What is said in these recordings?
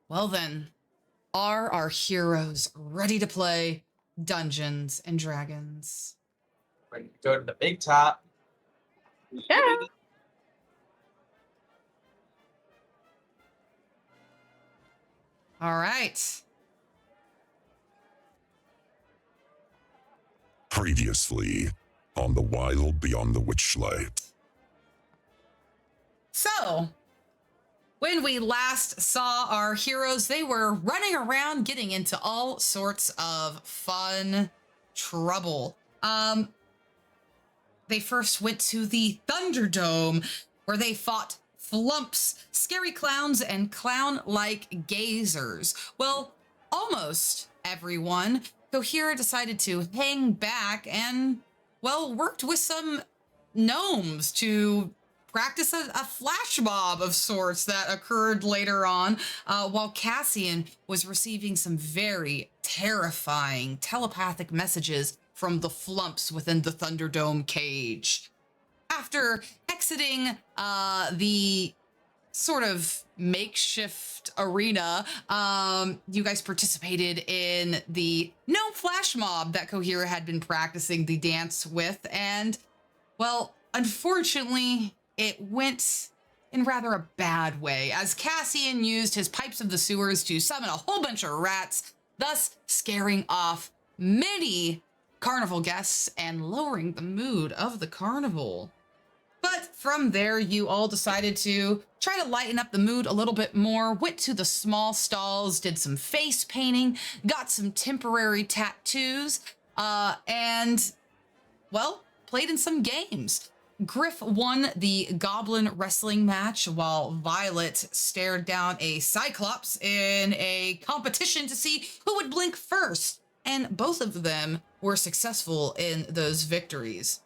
Well then, are our heroes ready to play Dungeons and Dragons? We're gonna go to the big top. Yeah. All right. Previously on the Wild Beyond the Witchlight. So, when we last saw our heroes, they were running around getting into all sorts of fun trouble. They first went to the Thunderdome, where they fought flumps, scary clowns, and clown-like gazers. Well, almost everyone. Cohera decided to hang back and, well, worked with some gnomes to practice a flash mob of sorts that occurred later on, while Cassian was receiving some very terrifying telepathic messages from the flumps within the Thunderdome cage. After exiting the sort of makeshift arena, you guys participated in the gnome flash mob that Cohera had been practicing the dance with, and, well, unfortunately, it went in rather a bad way, as Cassian used his pipes of the sewers to summon a whole bunch of rats, thus scaring off many carnival guests and lowering the mood of the carnival. But from there, you all decided to try to lighten up the mood a little bit more, went to the small stalls, did some face painting, got some temporary tattoos, and, well, played in some games. Griff won the goblin wrestling match while Violet stared down a cyclops in a competition to see who would blink first, and both of them were successful in those victories.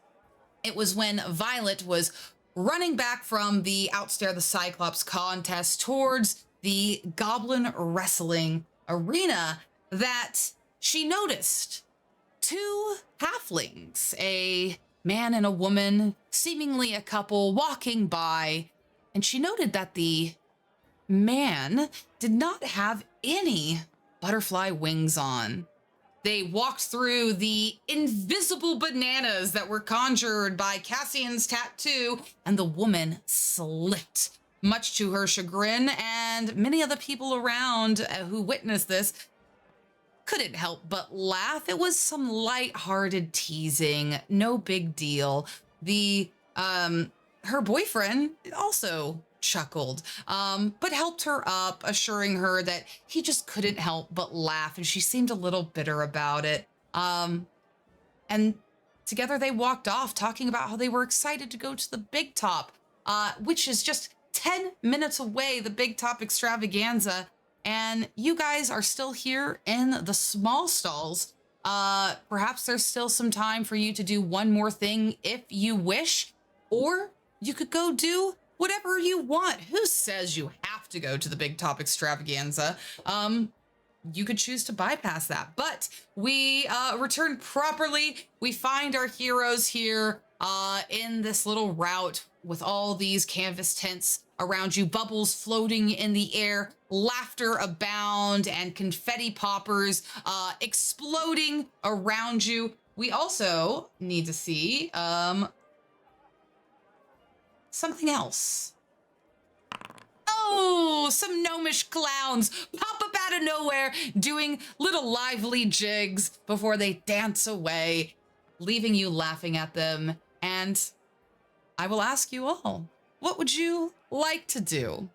It was when Violet was running back from the Outstare the Cyclops contest towards the goblin wrestling arena that she noticed two halflings, a man and a woman, seemingly a couple, walking by, and she noted that the man did not have any butterfly wings on. They walked through the invisible bananas that were conjured by Cassian's tattoo, and the woman slipped, much to her chagrin, and many of the people around who witnessed this couldn't help but laugh. It was some light-hearted teasing, no big deal. Her boyfriend also chuckled, but helped her up, assuring her that he just couldn't help but laugh, and she seemed a little bitter about it. And together they walked off, talking about how they were excited to go to the Big Top, which is just 10 minutes away, the Big Top extravaganza, and you guys are still here in the small stalls. Perhaps there's still some time for you to do one more thing if you wish, or you could go do whatever you want. Who says you have to go to the Big Top extravaganza? You could choose to bypass that, but we return properly. We find our heroes here in this little route with all these canvas tents around you, bubbles floating in the air, laughter abound, and confetti poppers exploding around you. We also need to see something else. Oh, some gnomish clowns pop up out of nowhere, doing little lively jigs before they dance away, leaving you laughing at them. And I will ask you all, what would you like to do?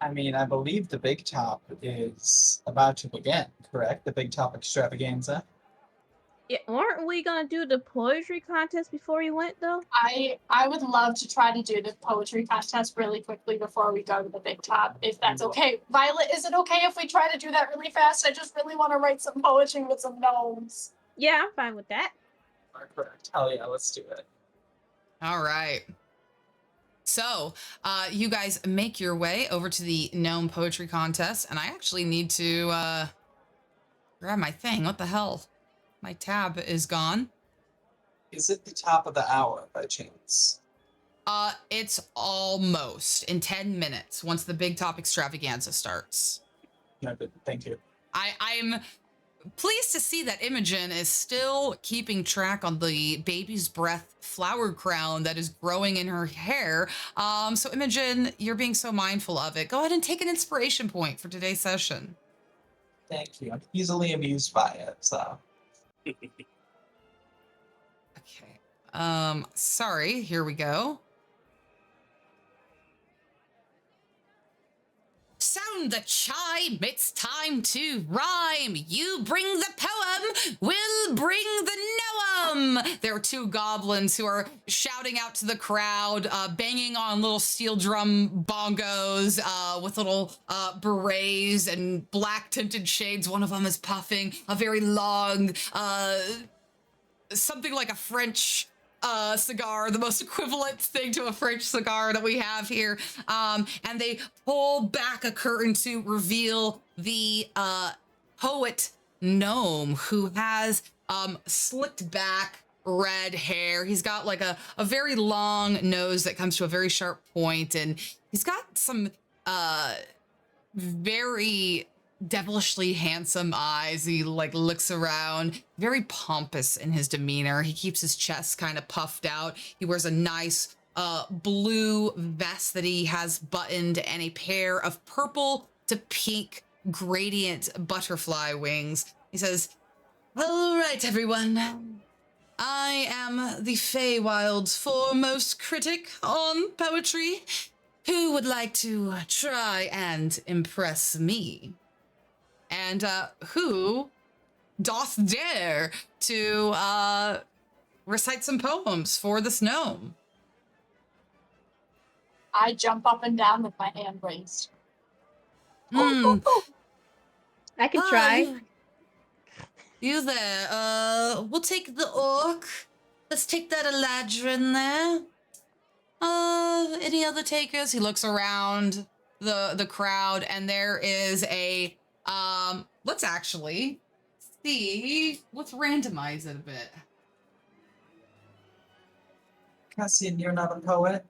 I mean, I believe the big top is about to begin, correct? The big top extravaganza. Yeah, weren't we gonna do the poetry contest before we went though? I would love to try to do the poetry contest really quickly before we go to the big top, if that's okay. Violet, is it okay if we try to do that really fast? I just really want to write some poetry with some gnomes. Yeah, I'm fine with that. Correct. Hell yeah, let's do it. All right. So, you guys make your way over to the gnome poetry contest, and I actually need to grab my thing. What the hell? My tab is gone. Is it the top of the hour by chance? It's almost in 10 minutes once the big top extravaganza starts. No, but thank you. I'm pleased to see that Imogen is still keeping track on the baby's breath flower crown that is growing in her hair. So Imogen, you're being so mindful of it. Go ahead and take an inspiration point for today's session. Thank you. I'm easily amused by it, so. Okay. Sorry, here we go. Sound the chime, it's time to rhyme. You bring the poem, we'll bring the noem. There are two goblins who are shouting out to the crowd, banging on little steel drum bongos with little berets and black tinted shades. One of them is puffing a very long, something like a French cigar, the most equivalent thing to a French cigar that we have here. And they pull back a curtain to reveal the poet gnome, who has slicked back red hair. He's got like a very long nose that comes to a very sharp point, and he's got some very devilishly handsome eyes. He like looks around, very pompous in his demeanor. He keeps his chest kind of puffed out. He wears a nice blue vest that he has buttoned and a pair of purple to pink gradient butterfly wings. He says, "All right, everyone. I am the Feywild's foremost critic on poetry. Who would like to try and impress me? And who doth dare to recite some poems for this gnome?" I jump up and down with my hand raised. Hmm. I can try. You there. We'll take the orc. Let's take that Eladrin there. Any other takers? He looks around the crowd, and there is a let's actually see. Let's randomize it a bit. Cassian, you're not a poet?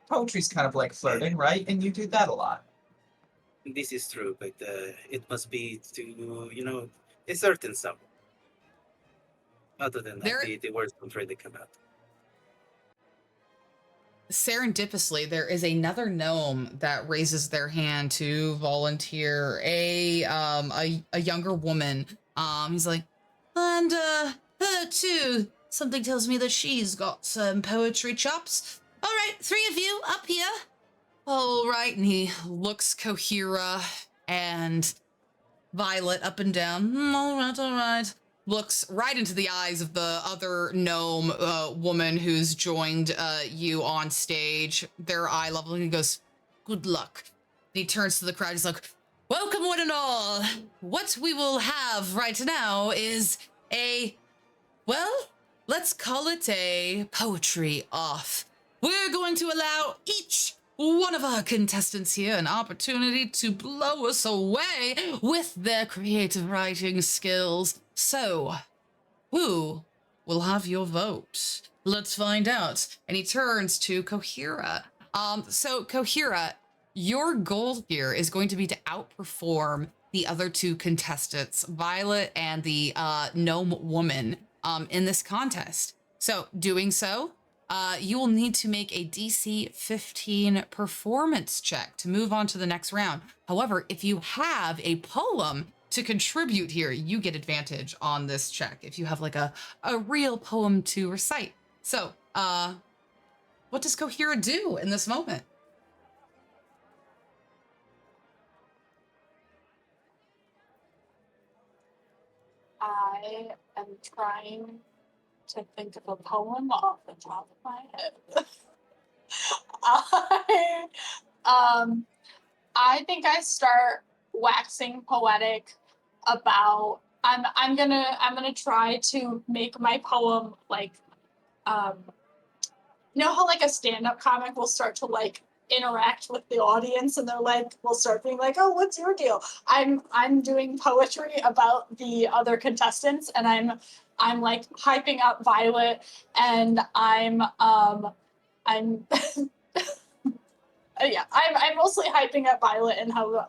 Poetry's kind of like flirting, right? And you do that a lot. This is true, but it must be to, a certain sum. Other than that, the words don't really come out. Serendipitously, there is another gnome that raises their hand to volunteer. A younger woman. He's like, and her too. Something tells me that she's got some poetry chops. All right, 3 of you up here. All right, and he looks Kohira and Violet up and down. All right. Looks right into the eyes of the other gnome woman who's joined you on stage. Their eye level, and he goes, "Good luck." And he turns to the crowd. He's like, "Welcome, one and all. What we will have right now is let's call it a poetry off. We're going to allow each one of our contestants here an opportunity to blow us away with their creative writing skills. So, who will have your vote? Let's find out." And he turns to Kohira. So Kohira, your goal here is going to be to outperform the other 2 contestants, Violet and the gnome woman, in this contest. So, doing so, you will need to make a DC 15 performance check to move on to the next round. However, if you have a poem to contribute here, you get advantage on this check if you have like a real poem to recite. So, what does Kohira do in this moment? I am trying to think of a poem off the top of my head. I think I start waxing poetic about I'm gonna try to make my poem like you know how like a stand-up comic will start to like interact with the audience and they're like will start being like, "Oh, what's your deal?" I'm doing poetry about the other contestants, and I'm like hyping up Violet, and I'm yeah, I'm mostly hyping up Violet and how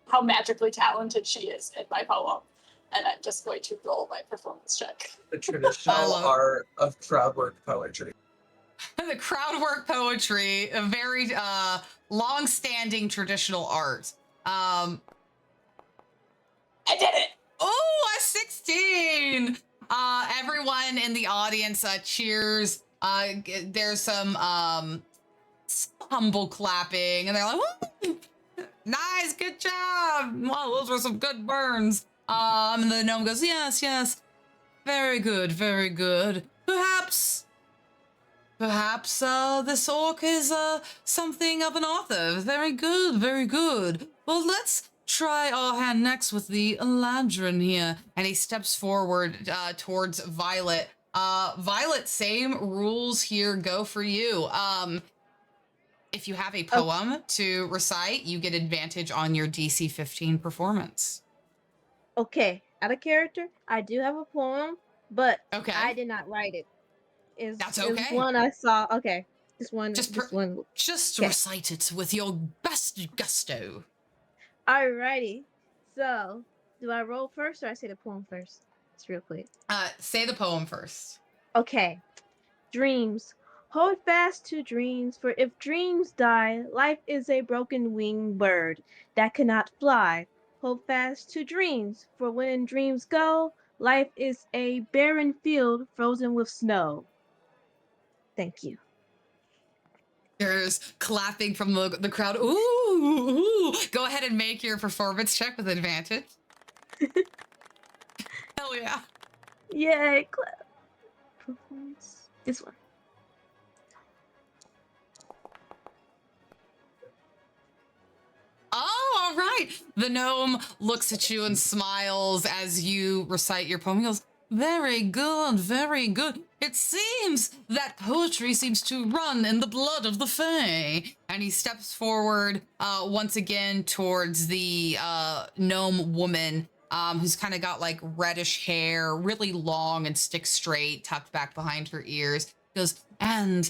how magically talented she is in my poem. And I'm just going to roll my performance check. The traditional art of crowd work poetry. The crowd work poetry, a very long-standing traditional art. I did it! Oh, a 16! Everyone in the audience cheers. There's some humble clapping, and they're like, woo! Nice, good job! Well, those were some good burns. And the gnome goes, yes, yes. Very good, very good. Perhaps this orc is something of an author. Very good, very good. Well, let's try our hand next with the Eladrin here. And he steps forward towards Violet. Violet, same rules here go for you. If you have a poem to recite, you get advantage on your DC 15 performance. Okay, out of character, I do have a poem, but Okay. I did not write it. That's It's okay. one I saw. Okay, just one. Just Okay. recite it with your best gusto. Alrighty. So, do I roll first or I say the poem first? It's real quick. Say the poem first. Okay. Dreams. Hold fast to dreams, for if dreams die, life is a broken winged bird that cannot fly. Hold fast to dreams, for when dreams go, life is a barren field frozen with snow. Thank you. There's clapping from the crowd. Ooh, ooh. Go ahead and make your performance check with advantage. Hell yeah. Yay, clap. Performance. This one. Oh, all right. The gnome looks at you and smiles as you recite your poem. He goes, very good, very good. It seems that poetry seems to run in the blood of the Fae. And he steps forward once again towards the gnome woman who's kind of got like reddish hair, really long and stick straight, tucked back behind her ears. He goes, and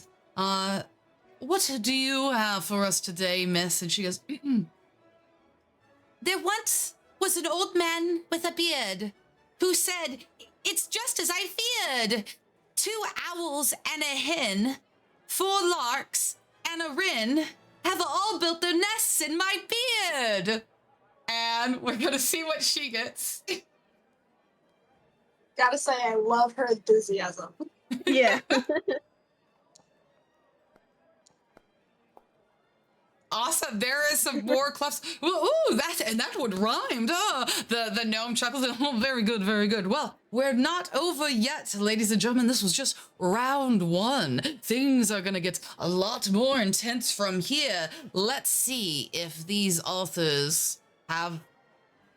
what do you have for us today, miss? And she goes, there once was an old man with a beard who said, it's just as I feared. 2 owls and a hen, 4 larks and a wren have all built their nests in my beard. And we're gonna see what she gets. Gotta say, I love her enthusiasm. Yeah. Awesome. There is some more claps. Ooh, that would rhyme. The gnome chuckles. Oh, very good, very good. Well, we're not over yet, ladies and gentlemen. This was just round 1. Things are gonna get a lot more intense from here. Let's see if these authors have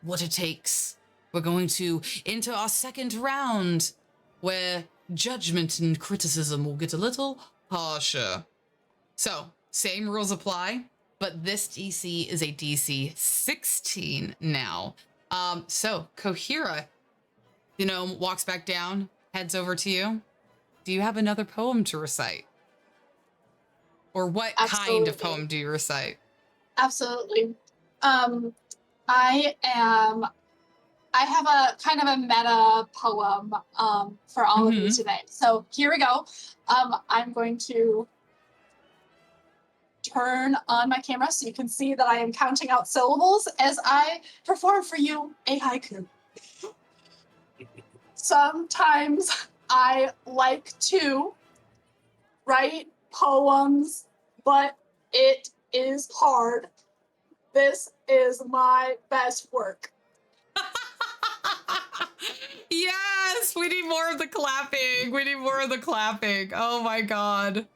what it takes. We're going to enter our second round, where judgment and criticism will get a little harsher. So, same rules apply. But this DC is a DC 16 now. So Kohira, the gnome walks back down, heads over to you. Do you have another poem to recite? Or what kind of poem do you recite? Absolutely. I have a kind of a meta poem for all of you today. So here we go. I'm going to turn on my camera so you can see that I am counting out syllables as I perform for you a haiku. Sometimes I like to write poems, but it is hard. This is my best work. Yes, we need more of the clapping. We need more of the clapping. Oh my God.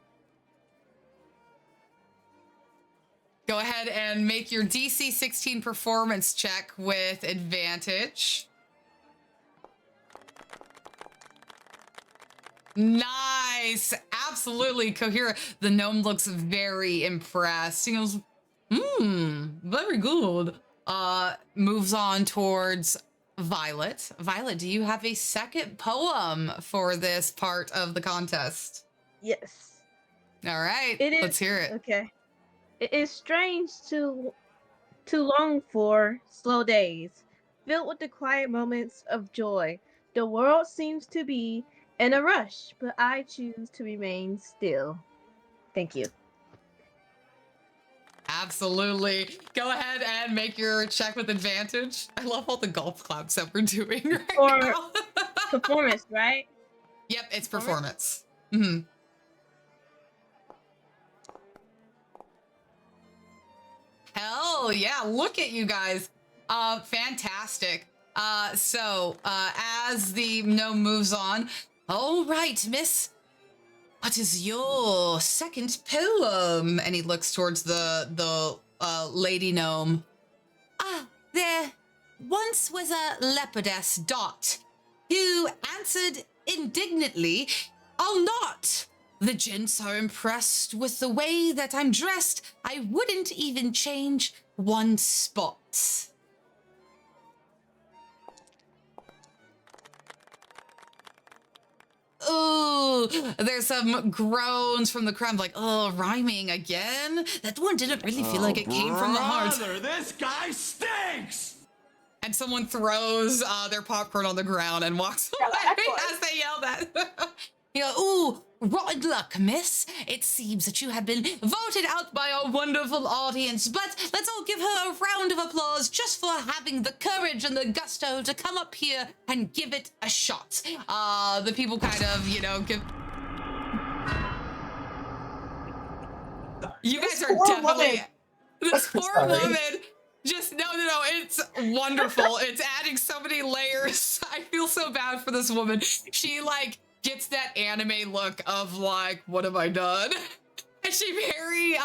Go ahead and make your DC 16 performance check with advantage. Nice. Absolutely. Kohira. The gnome looks very impressed. He goes, very good. Moves on towards Violet. Violet, do you have a second poem for this part of the contest? Yes. All right, It is. let's hear it. Okay. It is strange to long for slow days, filled with the quiet moments of joy. The world seems to be in a rush, but I choose to remain still. Thank you. Absolutely. Go ahead and make your check with advantage. I love all the golf claps that we're doing right For now. performance, right? Yep, it's performance. Hmm. Hell yeah, look at you guys. Fantastic. As the gnome moves on, all right, miss, what is your second poem? And he looks towards the lady gnome. Ah, there once was a leopardess, Dot, who answered indignantly, I'll not. The gents are impressed with the way that I'm dressed. I wouldn't even change one spot. Ooh, there's some groans from the crowd, like, oh, rhyming again? That one didn't really feel like it came from the heart. This guy stinks! And someone throws their popcorn on the ground and walks away as they yell that. You go, ooh, rotten luck, miss. It seems that you have been voted out by our wonderful audience, but let's all give her a round of applause just for having the courage and the gusto to come up here and give it a shot. The people kind of, give... You guys are definitely... This poor woman... Just, no, it's wonderful. It's adding so many layers. I feel so bad for this woman. She, gets that anime look of, what have I done? And she very,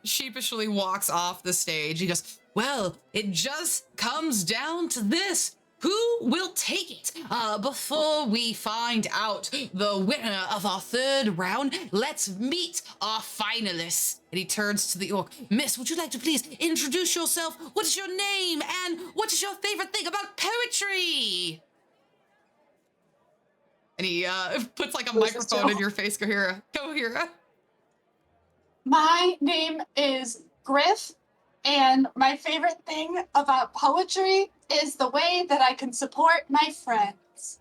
sheepishly walks off the stage. He goes, well, it just comes down to this. Who will take it? Before we find out the winner of our third round, let's meet our finalists. And he turns to the orc. Miss, would you like to please introduce yourself? What is your name? And what is your favorite thing about poetry? And he puts a microphone in your face, Kohira. Kohira. My name is Griff, and my favorite thing about poetry is the way that I can support my friends.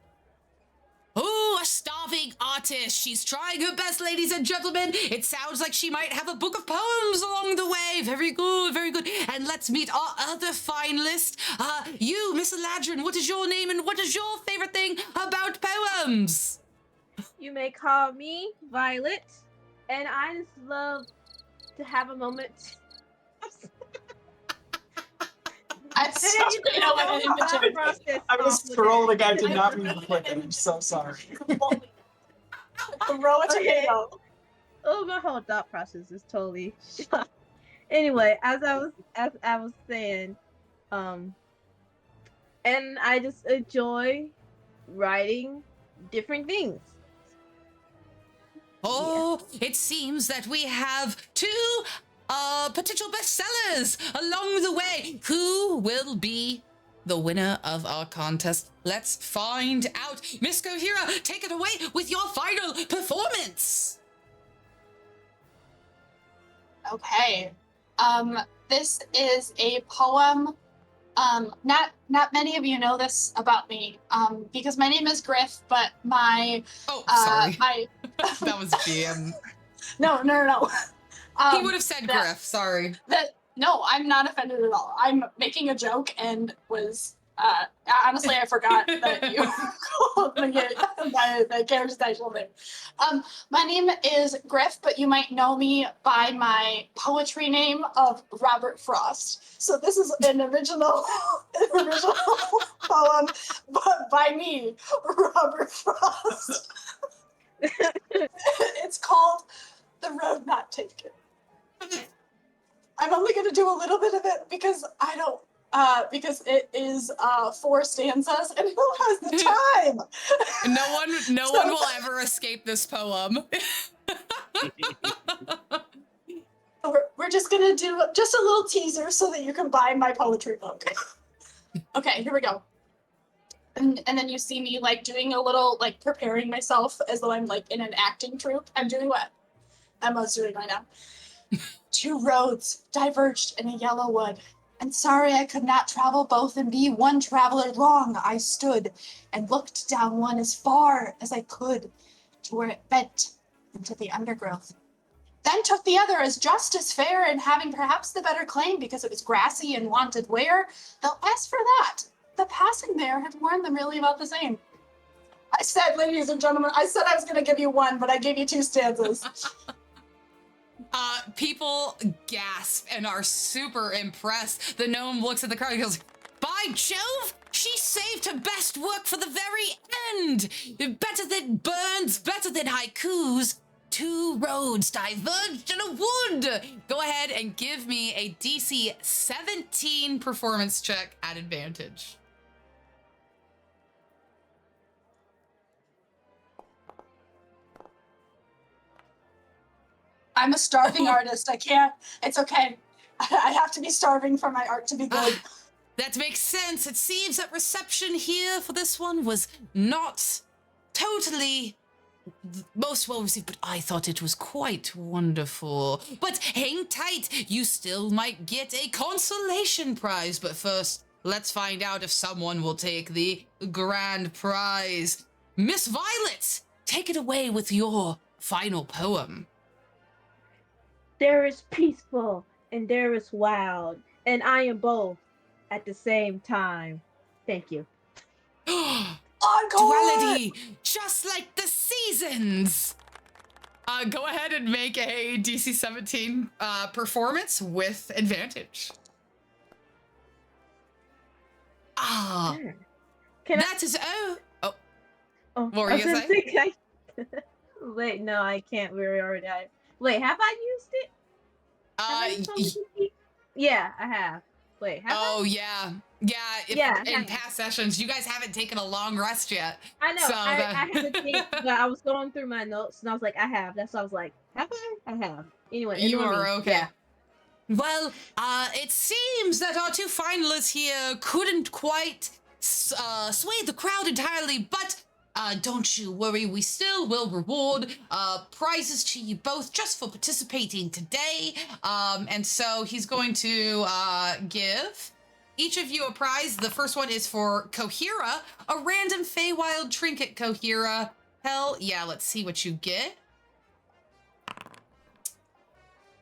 Oh, a starving artist. She's trying her best, ladies and gentlemen. It sounds like she might have a book of poems along the way. Very good, very good. And let's meet our other finalist. You, Miss Eladrin, what is your name and what is your favorite thing about poems? You may call me Violet, and I just love to have a moment. I'm scrolling. I did not mean to click it. I'm so sorry. Throw a tomato. Oh, my whole thought process is totally shot. Anyway, as I was saying, and I just enjoy writing different things. Oh, it seems that we have two potential bestsellers along the way. Who will be the winner of our contest? Let's find out. Miss Kohira, take it away with your final performance. Okay. This is a poem. Not many of you know this about me. Because my name is Griff, but my sorry. my That was GM. No. He would have said Griff, sorry. No, I'm not offended at all. I'm making a joke and was honestly I forgot that you called me the character's actual name. My name is Griff, but you might know me by my poetry name of Robert Frost. So this is an original poem but by me, Robert Frost. It's called The Road Not Taken. I'm only going to do a little bit of it because I don't, because it is 4 stanzas and who has the time? No one will ever escape this poem. We're just going to do just a little teaser so that you can buy my poetry book. Okay, here we go. And then you see me like doing a little like preparing myself as though I'm like in an acting troupe. I'm doing what Emma's doing right now. Two roads diverged in a yellow wood, and sorry I could not travel both and be one traveler long. I stood and looked down one as far as I could to where it bent into the undergrowth. Then took the other as just as fair and having perhaps the better claim because it was grassy and wanted wear, though as for that, the passing there had warned them really about the same. I said, ladies and gentlemen, I said I was going to give you one, but I gave you 2 stanzas. People gasp and are super impressed. The gnome looks at the crowd and goes, by Jove, she saved her best work for the very end. Better than burns, better than haikus. 2 roads diverged in a wood. Go ahead and give me a DC 17 performance check at advantage. I'm a starving artist. I can't. It's okay. I have to be starving for my art to be good. That makes sense. It seems that reception here for this one was not totally most well received, but I thought it was quite wonderful. But hang tight, you still might get a consolation prize. But first, let's find out if someone will take the grand prize. Miss Violet, take it away with your final poem. There is peaceful and there is wild, and I am both at the same time. Thank you. Encore! Duality, just like the seasons. Go ahead and make a DC 17 performance with advantage. What were you gonna say? Wait, no, I can't. We're already. Wait, have I used it? Yeah, I have. Wait, have I? Oh yeah. In past sessions, you guys haven't taken a long rest yet. I know. So I haven't taken, but I was going through my notes and I was like, I have. That's why I was like, have I? I have. Anyway, you are okay. Yeah. Well, it seems that our 2 finalists here couldn't quite sway the crowd entirely, but don't you worry, we still will reward prizes to you both just for participating today. And so he's going to give each of you a prize. The first one is for Cohera, a random Feywild trinket Cohera. Hell yeah, let's see what you get.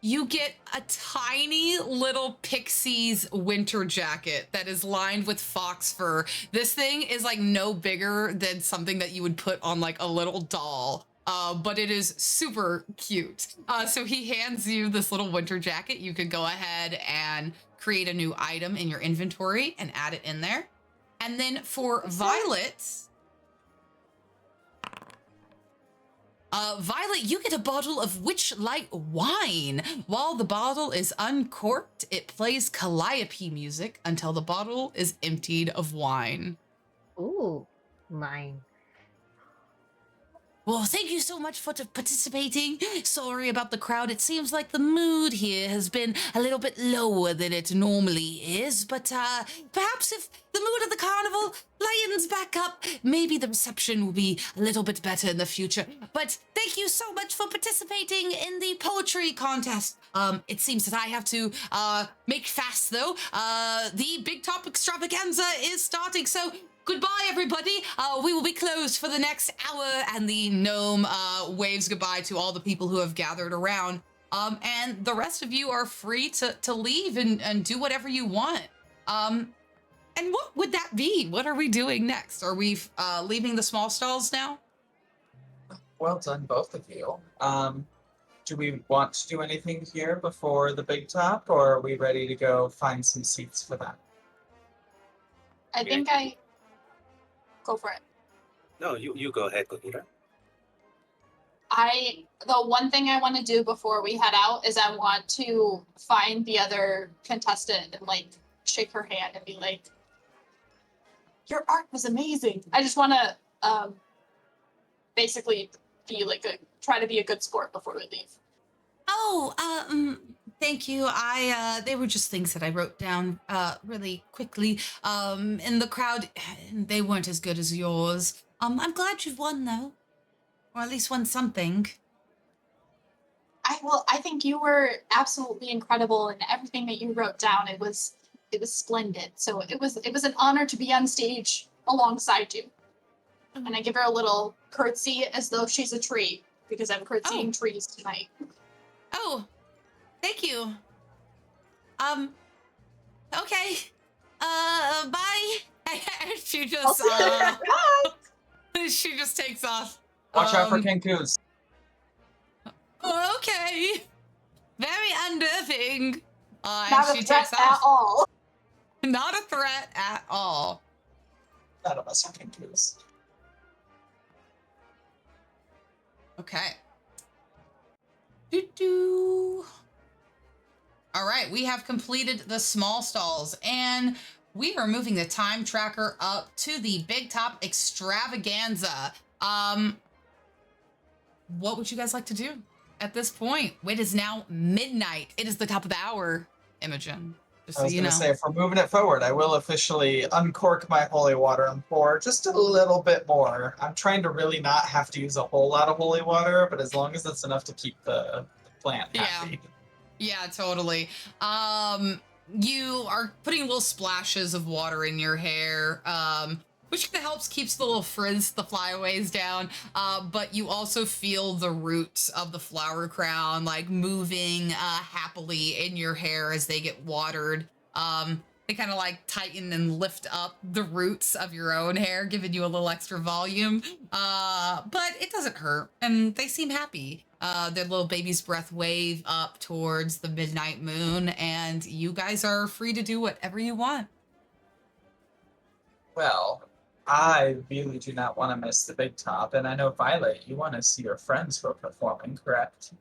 You get a tiny little Pixies winter jacket that is lined with fox fur. This thing is like no bigger than something that you would put on like a little doll, but it is super cute. So he hands you this little winter jacket. You could go ahead and create a new item in your inventory and add it in there. And then for Violet, Violet, you get a bottle of Witchlight wine. While the bottle is uncorked, it plays calliope music until the bottle is emptied of wine. Ooh, mine. Well, thank you so much for participating. Sorry about the crowd. It seems like the mood here has been a little bit lower than it normally is, but perhaps if the mood of the carnival lightens back up, maybe the reception will be a little bit better in the future. But thank you so much for participating in the poetry contest. It seems that I have to make fast, though. The Big Top Extravaganza is starting, so goodbye, everybody. We will be closed for the next hour, and the gnome waves goodbye to all the people who have gathered around. And the rest of you are free to leave and do whatever you want. And what would that be? What are we doing next? Are we leaving the small stalls now? Well done, both of you. Do we want to do anything here before the big top, or are we ready to go find some seats for that? I think I... Go for it. No, you go ahead, Kohira. The one thing I want to do before we head out is I want to find the other contestant and like shake her hand and be like, your art was amazing. I just want to basically be like try to be a good sport before we leave. Oh, Thank you. They were just things that I wrote down really quickly. In the crowd, they weren't as good as yours. I'm glad you've won though, or at least won something. I think you were absolutely incredible, and everything that you wrote down, it was splendid. So it was an honor to be on stage alongside you. And I give her a little curtsy as though she's a tree, because I'm curtsying trees tonight. Oh, thank you. Okay. Bye. She just she just takes off. Watch out for Kenkus. Okay. Very unnerving. Not and a she threat takes at off. all. Not a threat at all. None of us are Kenkus. Okay. Doo-doo. All right, we have completed the small stalls, and we are moving the time tracker up to the Big Top Extravaganza. What would you guys like to do at this point? It is now midnight. It is the top of the hour, Imogen. Just I so was you going know. to say, if we're moving it forward, I will officially uncork my holy water and pour just a little bit more. I'm trying to really not have to use a whole lot of holy water, but as long as it's enough to keep the plant happy. Yeah, totally. You are putting little splashes of water in your hair, which kind of helps keeps the little frizz, the flyaways down. But you also feel the roots of the flower crown like moving happily in your hair as they get watered. They kind of like tighten and lift up the roots of your own hair, giving you a little extra volume. But it doesn't hurt, and they seem happy. Their little baby's breath wave up towards the midnight moon, and you guys are free to do whatever you want. Well, I really do not want to miss the big top, and I know, Violet, you want to see your friends who are performing, correct?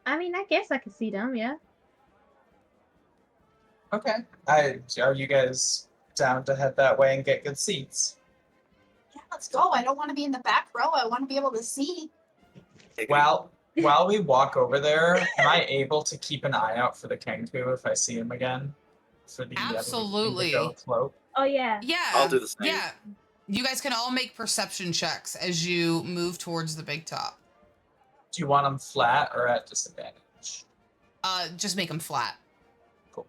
I mean, I guess I can see them, yeah. Okay. Are you guys down to head that way and get good seats? Yeah, let's go. I don't want to be in the back row. I want to be able to see. While we walk over there, am I able to keep an eye out for the Kenku if I see him again? For the Absolutely. indigo float? Oh, yeah. Yeah. I'll do the same. Yeah. You guys can all make perception checks as you move towards the big top. Do you want them flat or at disadvantage? Just make them flat. Cool.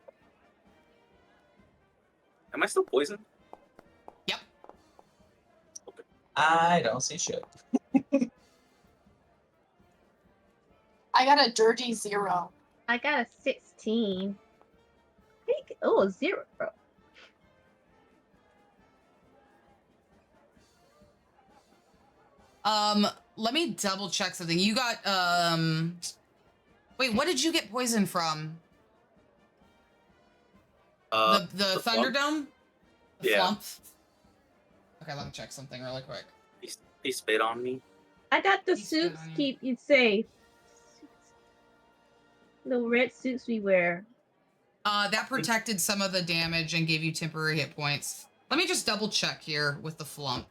Am I still poisoned? Yep. I don't see shit. I got a dirty 0. I got a 16. Oh, 0. Let me double check something. You got, wait, what did you get poisoned from? The Thunderdome? The Yeah. Flump? Okay, let me check something really quick. He spit on me. I got the He's good suits on you. keep you safe. The red suits we wear. That protected some of the damage and gave you temporary hit points. Let me just double check here with the Flump.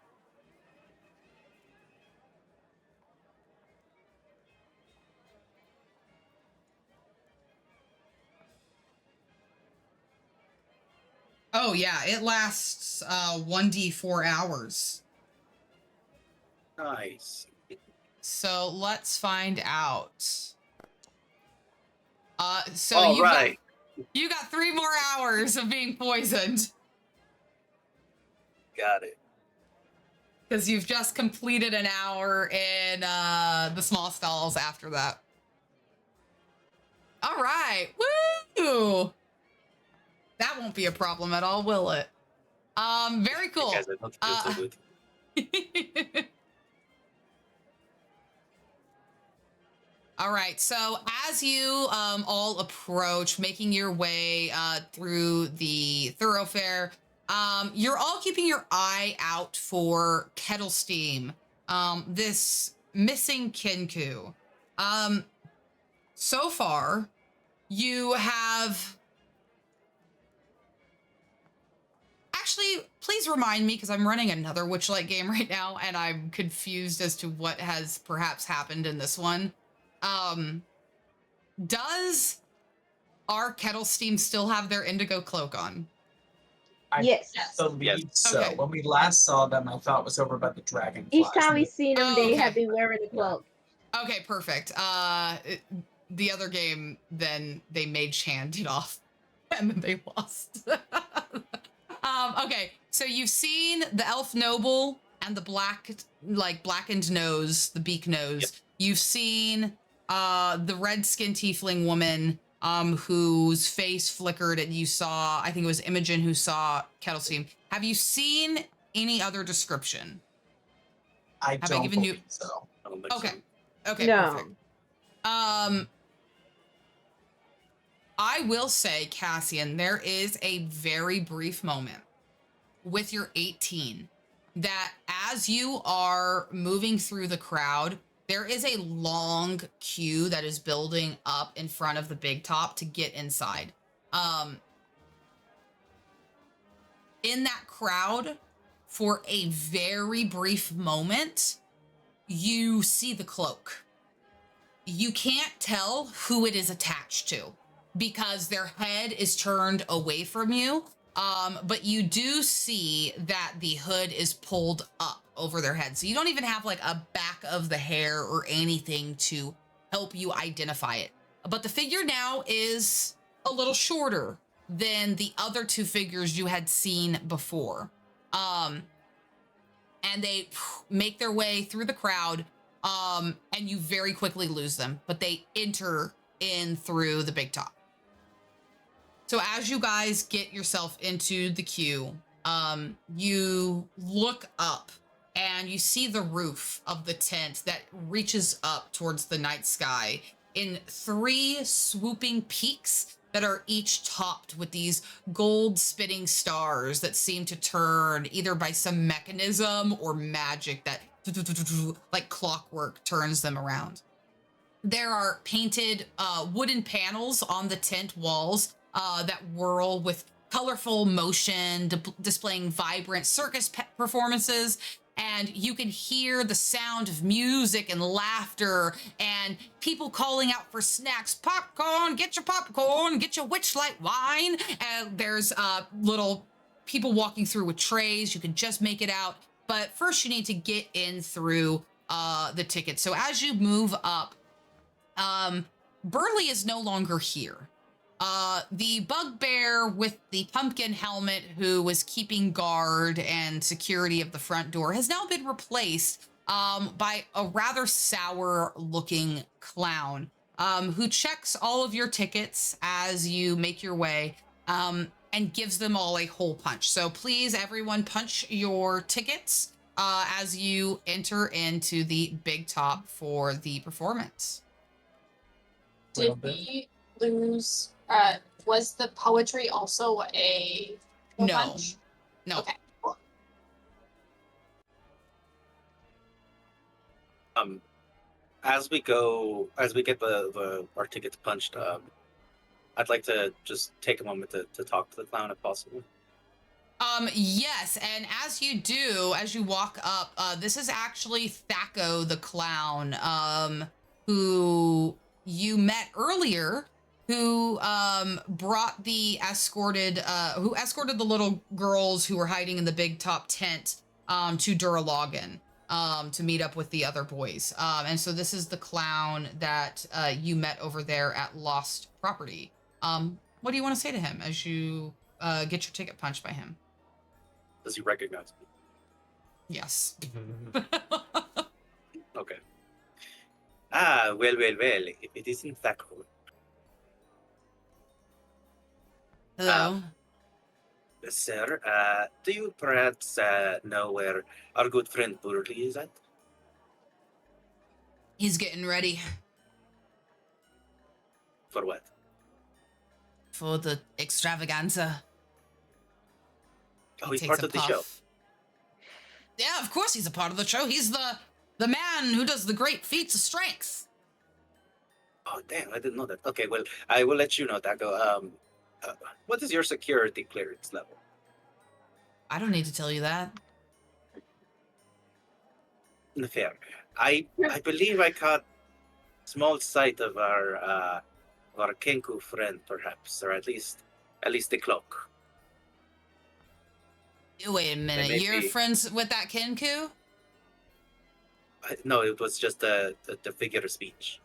Oh yeah, it lasts 1d4 hours. Nice. So let's find out. So All you right. you got 3 more hours of being poisoned Got it. because you've just completed an hour in the small stalls after that. All right, woo! That won't be a problem at all, will it? Very cool. Guys, I don't feel so good. All right, so as you all approach, making your way through the thoroughfare, you're all keeping your eye out for Kettle Steam, this missing Kenku. So far, you have... Actually, please remind me, because I'm running another Witchlight game right now, and I'm confused as to what has perhaps happened in this one. does our Kettle Steam still have their indigo cloak on? I Yes. believe Yes. so. Okay. When we last saw them, I thought it was over by the dragonflies. Each time we seen them, Oh, they okay. have been wearing a cloak. Okay, perfect. The other game, then they mage handed off, and then they lost. Okay, so you've seen the elf noble and the blackened nose, the beak nose. Yep. You've seen the red skinned tiefling woman whose face flickered, and you saw, I think it was Imogen who saw Kettle Steam. Have you seen any other description? I Have I don't given you- believe so. I don't think so. Okay, No. perfect. I will say, Cassian, there is a very brief moment with your 18 that as you are moving through the crowd, there is a long queue that is building up in front of the big top to get inside. In that crowd, for a very brief moment, you see the cloak. You can't tell who it is attached to because their head is turned away from you. But you do see that the hood is pulled up over their head. So you don't even have like a back of the hair or anything to help you identify it. But the figure now is a little shorter than the other two figures you had seen before. And they make their way through the crowd, and you very quickly lose them, but they enter in through the big top. So as you guys get yourself into the queue, you look up and you see the roof of the tent that reaches up towards the night sky in 3 swooping peaks that are each topped with these gold spitting stars that seem to turn either by some mechanism or magic that like clockwork turns them around. There are painted wooden panels on the tent walls that whirl with colorful motion, displaying vibrant circus performances. And you can hear the sound of music and laughter and people calling out for snacks. Popcorn, get your witchlight wine. And there's little people walking through with trays. You can just make it out. But first you need to get in through the tickets. So as you move up, Burley is no longer here. The bugbear with the pumpkin helmet who was keeping guard and security of the front door has now been replaced by a rather sour looking clown who checks all of your tickets as you make your way and gives them all a hole punch. So please, everyone, punch your tickets as you enter into the big top for the performance. Did we lose? Was the poetry also a No. punch? No. Okay. Cool. As we get our tickets punched, I'd like to just take a moment to talk to the clown if possible. Yes, and as you do, as you walk up, this is actually Thaco the clown, who you met earlier, who escorted the little girls who were hiding in the big top tent to Duralogan to meet up with the other boys. And so this is the clown that you met over there at Lost Property. What do you want to say to him as you get your ticket punched by him? Does he recognize me? Yes. Okay. Ah, well. It isn't that cool. Hello. Sir, do you perhaps know where our good friend Burley is at? He's getting ready For what? for the extravaganza. Oh, He he's takes part a of the show. puff. Yeah, of course he's a part of the show. He's the man who does the great feats of strength. Oh, damn, I didn't know that. Okay, well, I will let you know, Taco. What is your security clearance level? I don't need to tell you that. Fair. I believe I caught small sight of our or a Kenku friend, perhaps, or at least the cloak. Wait a minute, may you're be- friends with that Kinku? No, it was just the figure of speech.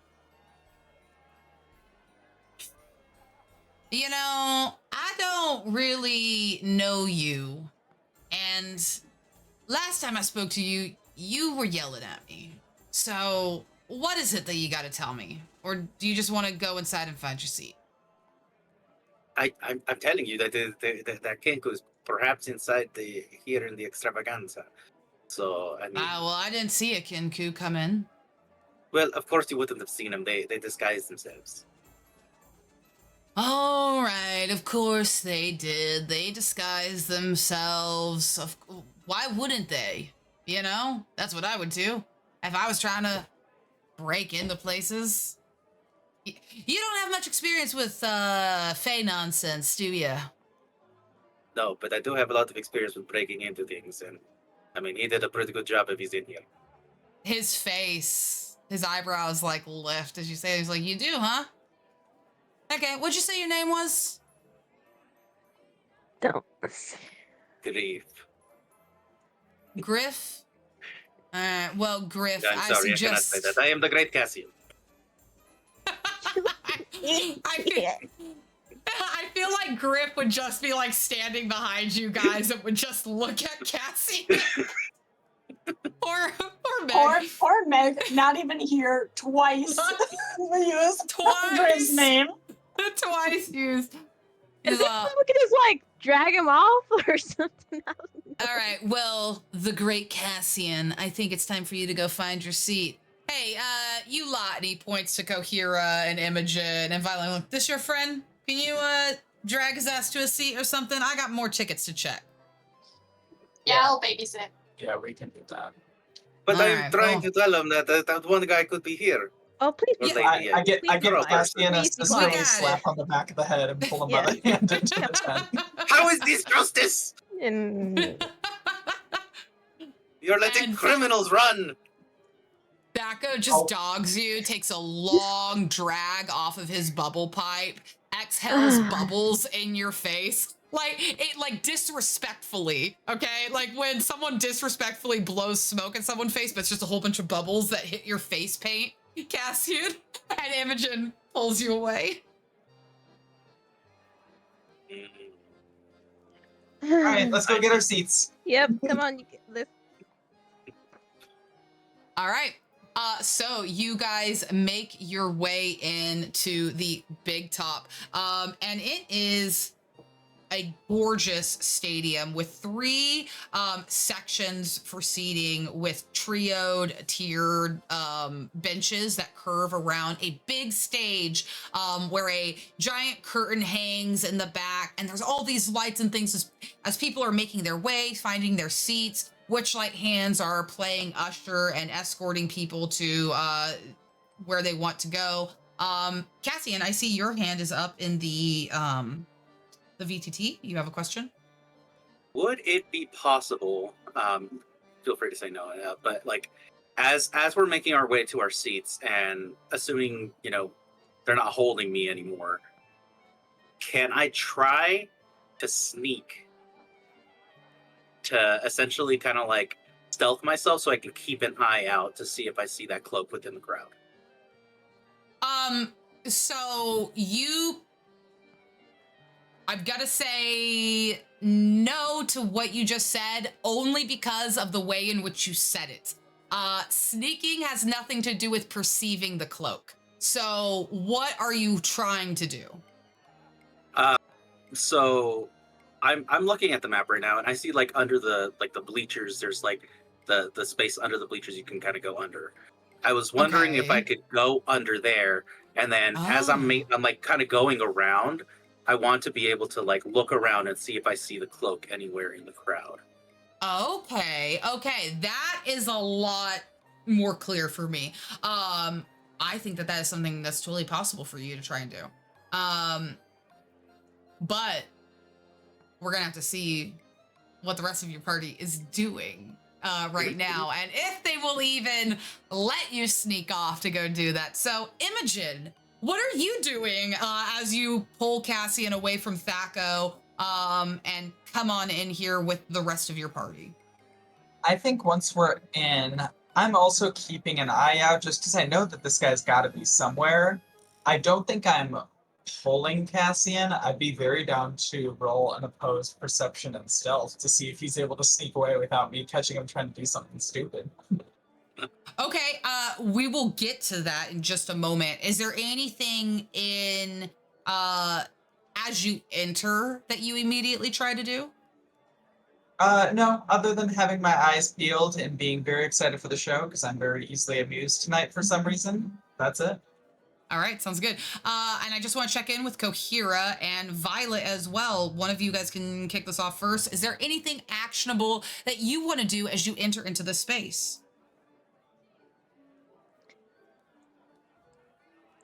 You know, I don't really know you. And last time I spoke to you, you were yelling at me. So, what is it that you got to tell me? Or do you just want to go inside and find your seat? I'm telling you that that Kenku is perhaps inside here in the extravaganza. So I mean, Well, I didn't see a Kinku come in. well, of course you wouldn't have seen them. They disguised themselves. All right, of course they did. They disguised themselves. Why wouldn't they? You know, that's what I would do if I was trying to break into places. You don't have much experience with Fey nonsense, do you? No, but I do have a lot of experience with breaking into things, and I mean, he did a pretty good job if he's in here. His face, his eyebrows like lift as you say. He's like, "You do, huh?" Okay, what'd you say your name was? Don't. Grief. Griff? Well, Griff, I'm sorry, I cannot say that. I am the Great Cassian. I feel like Griff would just be like standing behind you guys and would just look at Cassie. or Meg. Or Meg, not even here twice. We used Griff's name. Twice used. Is it we could just like drag him off or something else? All right, well, the Great Cassian, I think it's time for you to go find your seat. Hey, you lot, and he points to Kohira and Imogen and Violet. Look, this your friend? Can you, drag his ass to a seat or something? I got more tickets to check. Yeah, I'll babysit. Yeah, we can do that. But All I'm right, trying to tell him that that one guy could be here. Oh, please. Or Yeah, lady, I get Please Cassian a please be sisterly quiet. slap on the back of the head and pull him by the hand into the tent. How is this justice? And You're letting And- criminals run. Bacco just Oh. dogs you, takes a long drag off of his bubble pipe, exhales bubbles in your face. Like disrespectfully, okay? Like when someone disrespectfully blows smoke in someone's face, but it's just a whole bunch of bubbles that hit your face paint, Cassian, and Imogen pulls you away. All right, let's go get our seats. Yep, come on. Let's. All right. So you guys make your way into the big top. And it is a gorgeous stadium with three sections for seating with tiered benches that curve around a big stage where a giant curtain hangs in the back, and there's all these lights and things as people are making their way, finding their seats. Witchlight hands are playing usher and escorting people to where they want to go. Cassian, I see your hand is up in the VTT. You have a question? Would it be possible? Feel free to say no, but like, as we're making our way to our seats, and assuming they're not holding me anymore, can I try to sneak to essentially kind of like stealth myself so I can keep an eye out to see if I see that cloak within the crowd? So I've got to say no to what you just said, only because of the way in which you said it. Sneaking has nothing to do with perceiving the cloak. So what are you trying to do? So I'm looking at the map right now, and I see like under the bleachers, there's like the space under the bleachers you can kind of go under. I was wondering if I could go under there, and then as I'm like kind of going around, I want to be able to like look around and see if I see the cloak anywhere in the crowd. Okay, that is a lot more clear for me. I think that is something that's totally possible for you to try and do. But we're gonna have to see what the rest of your party is doing right now, and if they will even let you sneak off to go do that. So, Imogen, what are you doing as you pull Cassian away from Thaco and come on in here with the rest of your party? I think once we're in, I'm also keeping an eye out just because I know that this guy's got to be somewhere. I don't think I'm pulling Cassian. I'd be very down to roll an opposed perception and stealth to see if he's able to sneak away without me catching him trying to do something stupid. Okay, we will get to that in just a moment. Is there anything in as you enter that you immediately try to do? No, other than having my eyes peeled and being very excited for the show because I'm very easily amused tonight for some reason. That's it. All right, sounds good. And I just want to check in with Kohira and Violet as well. One of you guys can kick this off first. Is there anything actionable that you want to do as you enter into this space?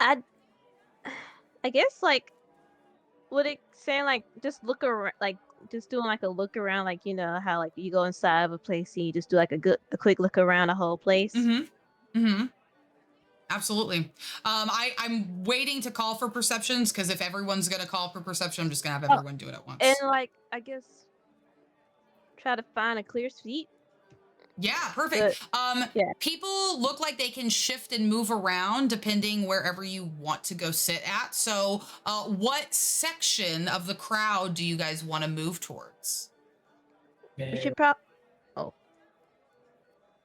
I guess like would it say like just look around, like just doing like a look around, like you know how like you go inside of a place and you just do like a quick look around the whole place. Absolutely. I'm waiting to call for perceptions because if everyone's gonna call for perception, I'm just gonna have everyone do it at once. And like I guess try to find a clear seat. Yeah, perfect. Yeah. People look like they can shift and move around depending wherever you want to go sit at. So, what section of the crowd do you guys want to move towards? We should probably. Oh,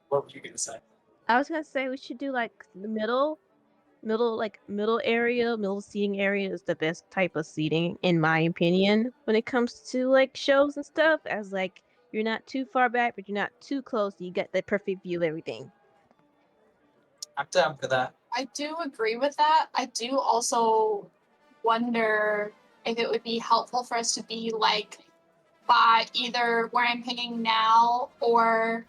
What were you gonna say? I was gonna say we should do like the middle area. Middle seating area is the best type of seating, in my opinion, when it comes to like shows and stuff. As like you're not too far back, but you're not too close. You get the perfect view of everything. I'm down for that. I do agree with that. I do also wonder if it would be helpful for us to be like by either where I'm pinging now or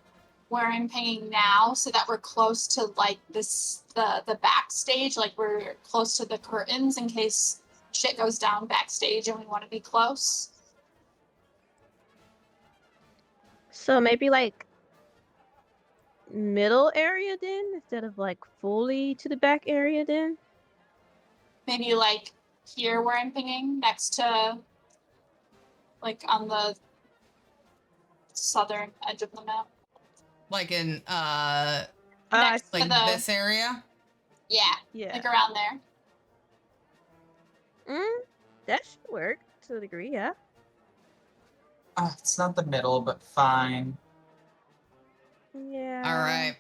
where I'm pinging now, so that we're close to like the backstage, like we're close to the curtains in case shit goes down backstage and we want to be close. So maybe like middle area then, instead of like fully to the back area then. Maybe like here where I'm pinging, next to like on the southern edge of the map. Like in Next like to the, this area? Yeah, like around there. That should work to a degree, yeah. It's not the middle, but fine. Yeah. All right.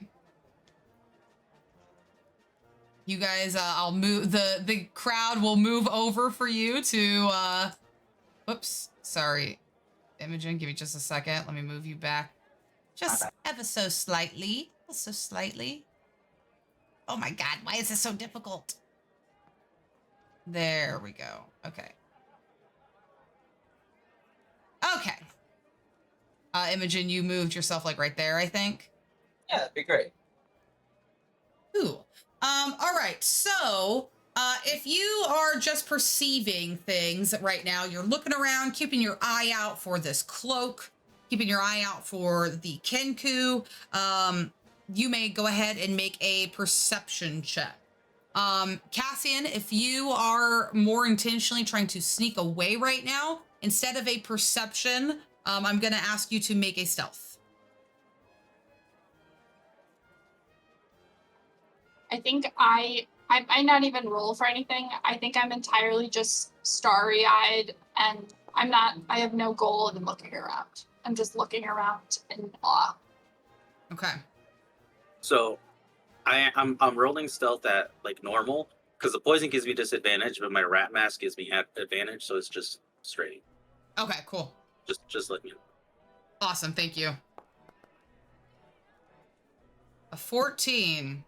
You guys, I'll move the crowd will move over for you to whoops, sorry. Imogen, give me just a second. Let me move you back. Just ever so slightly. So slightly. Oh my god, why is this so difficult? There we go. Okay. Okay. Imogen, you moved yourself like right there, I think. Yeah, that'd be great. Ooh. All right. So, if you are just perceiving things right now, you're looking around, keeping your eye out for this cloak, keeping your eye out for the Kenku, you may go ahead and make a perception check. Cassian, if you are more intentionally trying to sneak away right now, instead of a perception, I'm going to ask you to make a stealth. I think I might not even roll for anything. I think I'm entirely just starry-eyed, and I have no goal in looking around. I'm just looking around in awe. Okay. So I'm rolling stealth at like normal because the poison gives me disadvantage, but my rat mask gives me advantage, so it's just straight. Okay, cool. Just let me know. Awesome, thank you. A 14.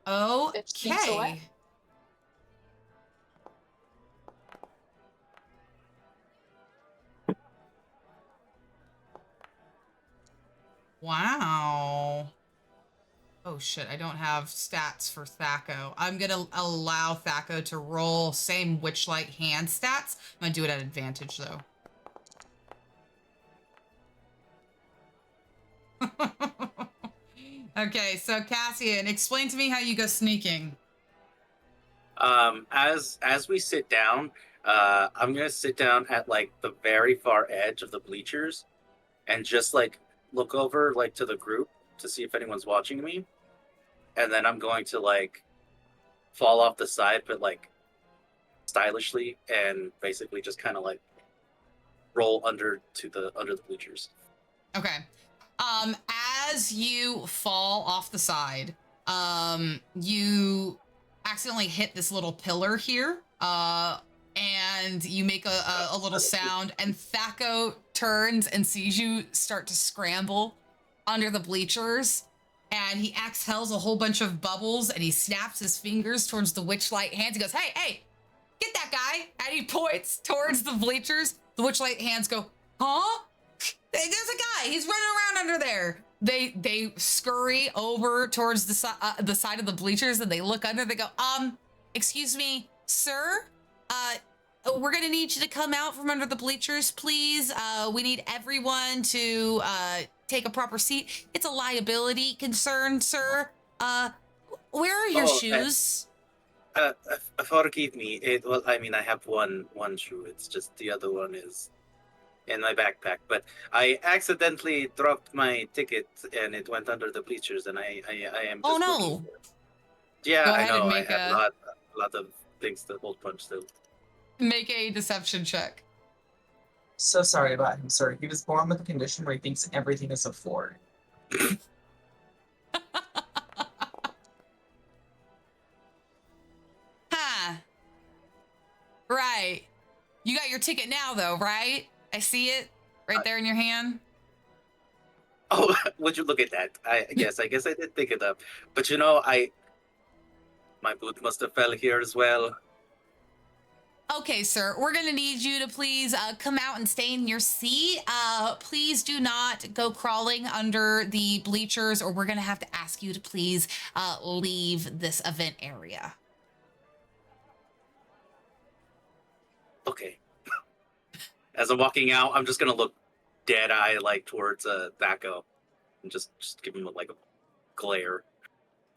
Okay. Wow. Oh shit, I don't have stats for Thaco. I'm gonna allow Thaco to roll same witch-like hand stats. I'm gonna do it at advantage though. Okay, so Cassian, explain to me how you go sneaking. As we sit down, I'm gonna sit down at like the very far edge of the bleachers, and just like look over like to the group to see if anyone's watching me, and then I'm going to like fall off the side, but like stylishly, and basically just kind of like roll under the bleachers. Okay. As you fall off the side, you accidentally hit this little pillar here, and you make a little sound, and Thaco turns and sees you start to scramble under the bleachers, and he exhales a whole bunch of bubbles, and he snaps his fingers towards the witchlight hands. He goes, hey, get that guy, and he points towards the bleachers. The witchlight hands go, huh? There's a guy. He's running around under there. They scurry over towards the side of the bleachers, and they look under. They go, excuse me, sir. We're gonna need you to come out from under the bleachers, please. We need everyone to take a proper seat. It's a liability concern, sir. Where are your shoes? Forgive me. Well, I mean, I have one shoe. It's just the other one is in my backpack, but I accidentally dropped my ticket and it went under the bleachers, and I am just Oh no. looking for it. Yeah, Go I ahead and know. I make have a lot of things to hold punch still. Make a deception check. So sorry about him, sir. He was born with a condition where he thinks everything is a Ford. Huh. Right. You got your ticket now, though, right? I see it right there in your hand. Oh, would you look at that? I guess I did pick it up, but you know, my boot must have fell here as well. Okay, sir, we're gonna need you to please come out and stay in your seat. Please do not go crawling under the bleachers, or we're gonna have to ask you to please leave this event area. Okay. As I'm walking out, I'm just gonna look dead eye like towards Thaco, and just give him like a glare.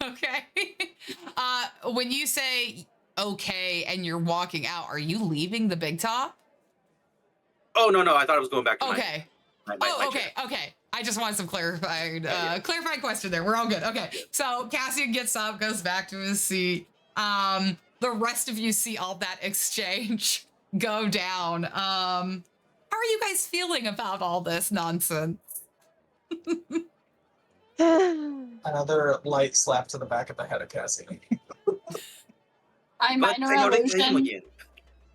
Okay. When you say okay and you're walking out, are you leaving the big top? Oh no, I thought I was going back to okay. my Okay. chair. Okay. I just wanted some clarified Yeah. clarified question there. We're all good. Okay. So Cassian gets up, goes back to his seat. The rest of you see all that exchange go down. How are you guys feeling about all this nonsense? Another light slap to the back of the head of Cassie. I But minor I know they him illusion. again.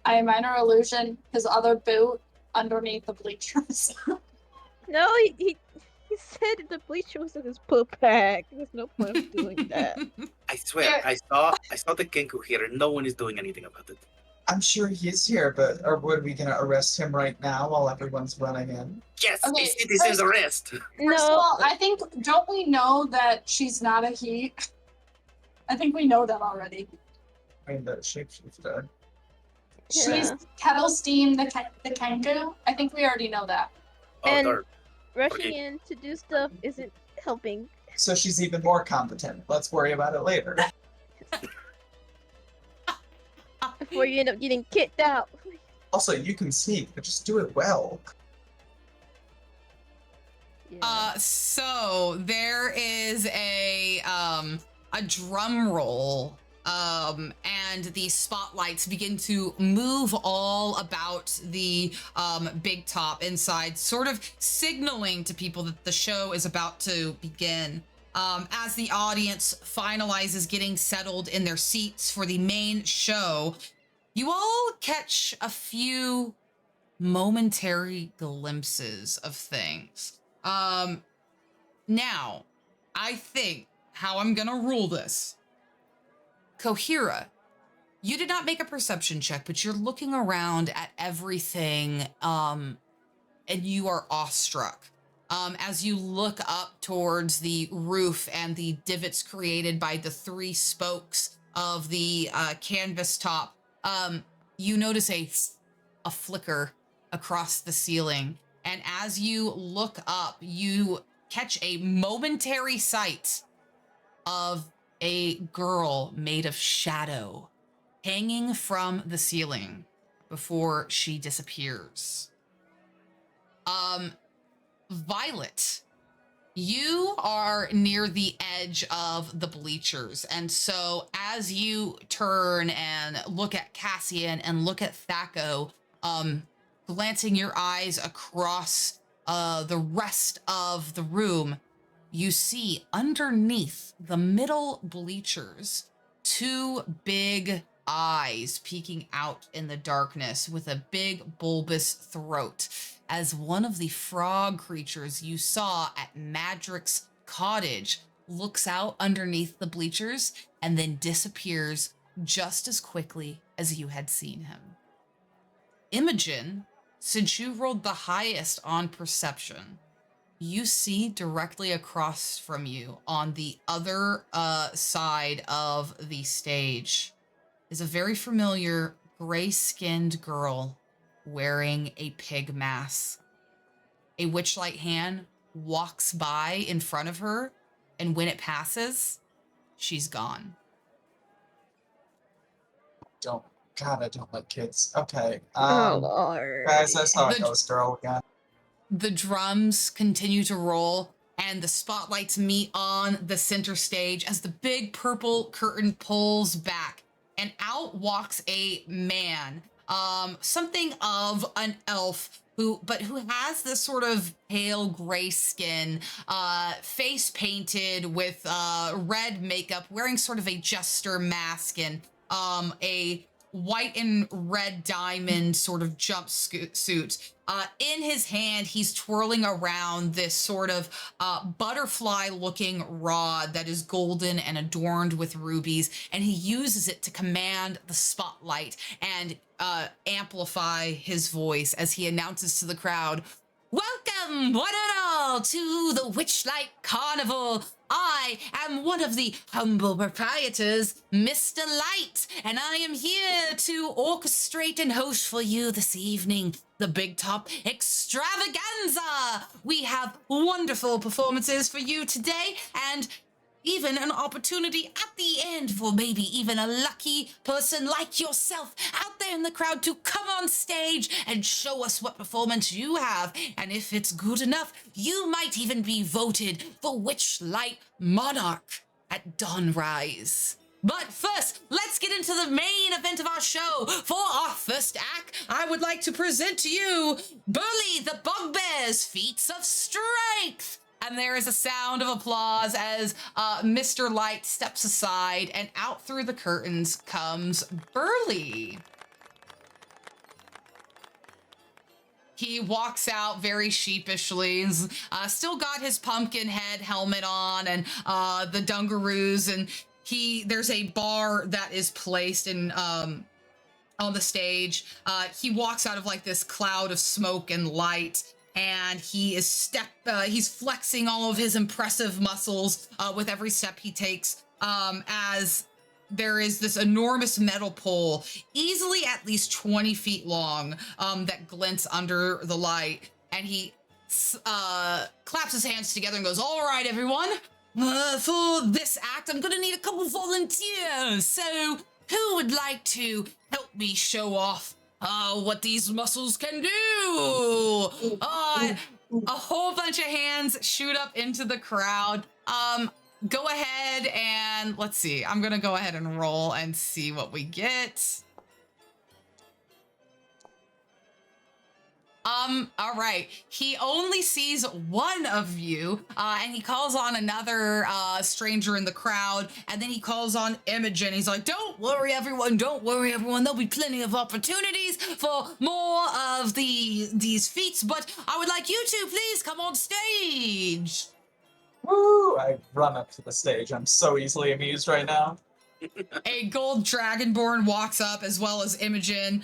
I minor illusion his other boot underneath the bleachers. No, he said the bleacher was in his poop bag. There's no point of doing that. I swear, I saw the Kenku here, and no one is doing anything about it. I'm sure he is here, but are we gonna arrest him right now while everyone's running in? Yes, Okay, a citizen's arrest. First of No, all, I think, don't we know that she's not a he? I think we know that already. I mean, the shapeshifter. She's Yeah. Kettle Steam, the Kenku. I think we already know that. Oh, And- darn. rushing in to do stuff isn't helping. So she's even more competent. Let's worry about it later. Before you end up getting kicked out. Also, you can sneak, but just do it well. Yeah. So there is a drum roll, and the spotlights begin to move all about the big top inside, sort of signaling to people that the show is about to begin. As the audience finalizes getting settled in their seats for the main show, you all catch a few momentary glimpses of things. Now, I think how I'm gonna rule this. Kohira, you did not make a perception check, but you're looking around at everything, and you are awestruck. As you look up towards the roof and the divots created by the three spokes of the canvas top, you notice a flicker across the ceiling. And as you look up, you catch a momentary sight of a girl made of shadow hanging from the ceiling before she disappears. Violet, you are near the edge of the bleachers. And so as you turn and look at Cassian and look at Thaco, glancing your eyes across the rest of the room, you see underneath the middle bleachers, two big eyes peeking out in the darkness with a big bulbous throat, as one of the frog creatures you saw at Madrick's cottage looks out underneath the bleachers and then disappears just as quickly as you had seen him. Imogen, since you rolled the highest on perception, you see directly across from you on the other side of the stage is a very familiar gray-skinned girl wearing a pig mask. A witch-like hand walks by in front of her, and when it passes, she's gone. God, I don't like kids. Okay. Oh, Lord. Guys, I saw a ghost girl again. The drums continue to roll, and the spotlights meet on the center stage as the big purple curtain pulls back, and out walks a man, something of an elf who has this sort of pale gray skin, face painted with red makeup, wearing sort of a jester mask and a white and red diamond sort of jumpsuit. In his hand, he's twirling around this sort of butterfly-looking rod that is golden and adorned with rubies, and he uses it to command the spotlight and amplify his voice as he announces to the crowd, "Welcome, one and all, to the Witchlight Carnival. I am one of the humble proprietors, Mr. Light, and I am here to orchestrate and host for you this evening the Big Top Extravaganza. We have wonderful performances for you today, and even an opportunity at the end for maybe even a lucky person like yourself out there in the crowd to come on stage and show us what performance you have. And if it's good enough, you might even be voted for Witchlight Monarch at dawnrise. But first, let's get into the main event of our show. For our first act, I would like to present to you Burly the Bugbear's Feats of Strength. And there is a sound of applause as Mr. Light steps aside, and out through the curtains comes Burly. He walks out very sheepishly, still got his pumpkin head helmet on and the dungaroos, and there's a bar that is placed in on the stage. He walks out of like this cloud of smoke and light, and he's flexing all of his impressive muscles with every step he takes, as there is this enormous metal pole, easily at least 20 feet long, that glints under the light, and he claps his hands together and goes, "All right, everyone, for this act, I'm gonna need a couple volunteers, so who would like to help me show off what these muscles can do?" A whole bunch of hands shoot up into the crowd. Go ahead and let's see. I'm gonna go ahead and roll and see what we get. All right. He only sees one of you, and he calls on another stranger in the crowd, and then he calls on Imogen. He's like, "Don't worry, everyone. Don't worry, everyone. There'll be plenty of opportunities for more of these feats, but I would like you to please come on stage." Woo! I run up to the stage. I'm so easily amused right now. A gold dragonborn walks up, as well as Imogen.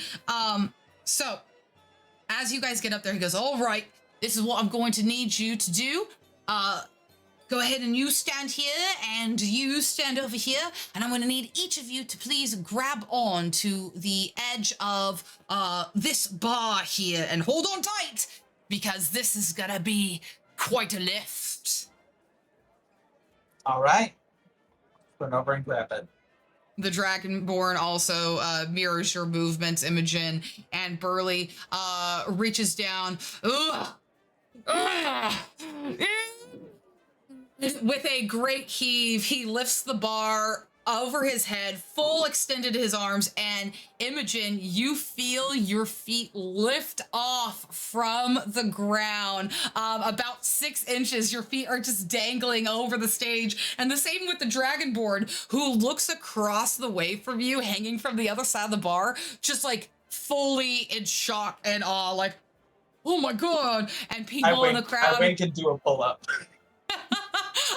So as you guys get up there, he goes, "All right, this is what I'm going to need you to do. Go ahead and you stand here, and you stand over here, and I'm going to need each of you to please grab on to the edge of this bar here and hold on tight, because this is gonna be quite a lift." All right. run over and grab it. The Dragonborn also mirrors your movements, Imogen, and Burley reaches down. Ugh. Ugh. With a great heave, he lifts the bar over his head, full extended his arms, and Imogen, you feel your feet lift off from the ground. About 6 inches, your feet are just dangling over the stage. And the same with the Dragonborn, who looks across the way from you, hanging from the other side of the bar, just like fully in shock and awe, like, oh my God. And people in the crowd. I wink and do a pull-up.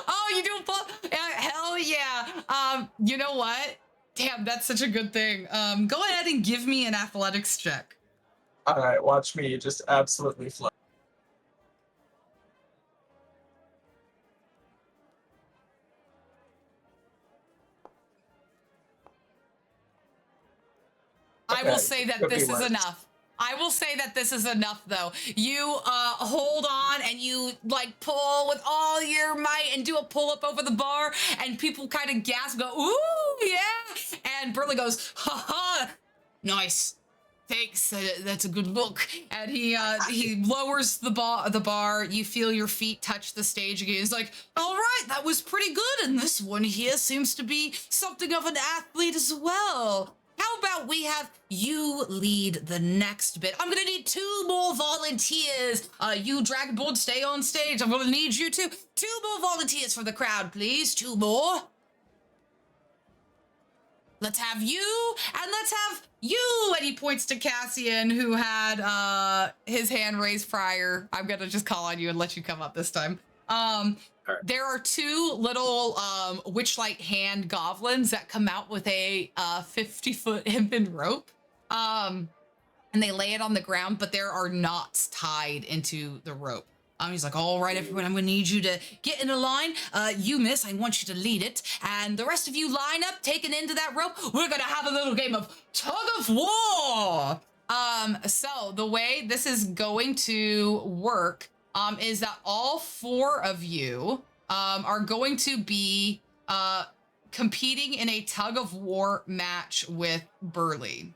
Oh, you do a pull? Hell yeah. You know what? Damn, that's such a good thing. Go ahead and give me an athletics check. All right, watch me just absolutely float. I will say that this is enough. I will say that this is enough, though. You hold on and you like pull with all your might and do a pull up over the bar, and people kind of gasp, go, "Ooh, yeah!" And Burley goes, "Ha ha, nice, thanks. That's a good look." And he lowers the bar. You feel your feet touch the stage again. He's like, "All right, that was pretty good, and this one here seems to be something of an athlete as well. How about we have you lead the next bit? I'm gonna need 2 more volunteers. You Dragonborn, stay on stage. I'm gonna need you to 2 more volunteers for the crowd, please. 2 more. Let's have you, and let's have you." And he points to Cassian, who had his hand raised prior. I'm gonna just call on you and let you come up this time. There are 2 little witchlight hand goblins that come out with a 50-foot hempen rope, and they lay it on the ground, but there are knots tied into the rope. He's like, "All right, everyone, I'm gonna need you to get in a line. You, miss, I want you to lead it, and the rest of you line up, take an end of that rope. We're gonna have a little game of tug of war." So the way this is going to work is that all 4 of you are going to be competing in a tug of war match with Burley.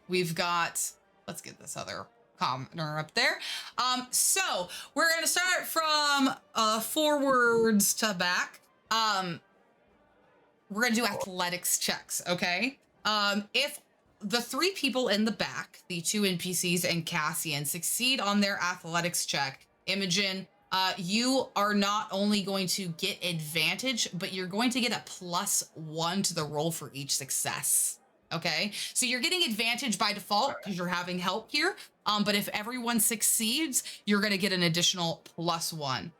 We've got, let's get this other commenter up there. So we're going to start from forwards to back. We're going to do athletics checks, okay? If the 3 people in the back, the 2 NPCs and Cassian, succeed on their athletics check, Imogen, you are not only going to get advantage, but you're going to get a +1 to the roll for each success. Okay, so you're getting advantage by default because you're having help here. But if everyone succeeds, you're going to get an additional +1.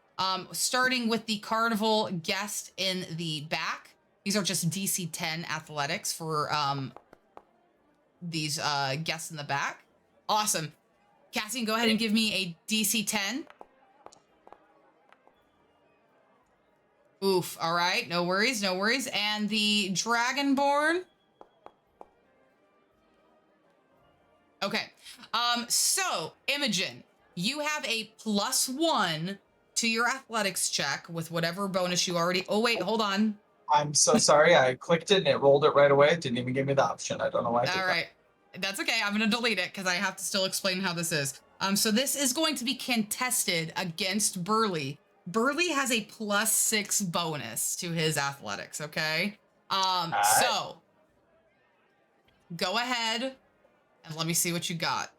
Starting with the carnival guest in the back. These are just DC 10 athletics for these guests in the back. Awesome. Cassian, go ahead and give me a DC 10. Oof. All right. No worries. No worries. And the Dragonborn. Okay. So Imogen, you have a +1 to your athletics check with whatever bonus you already. Oh wait, hold on. I'm so sorry. I clicked it and it rolled it right away. It didn't even give me the option. I don't know why. All right. That's okay. I'm going to delete it because I have to still explain how this is. So this is going to be contested against Burley. Burley has a +6 bonus to his athletics, okay? So go ahead and let me see what you got.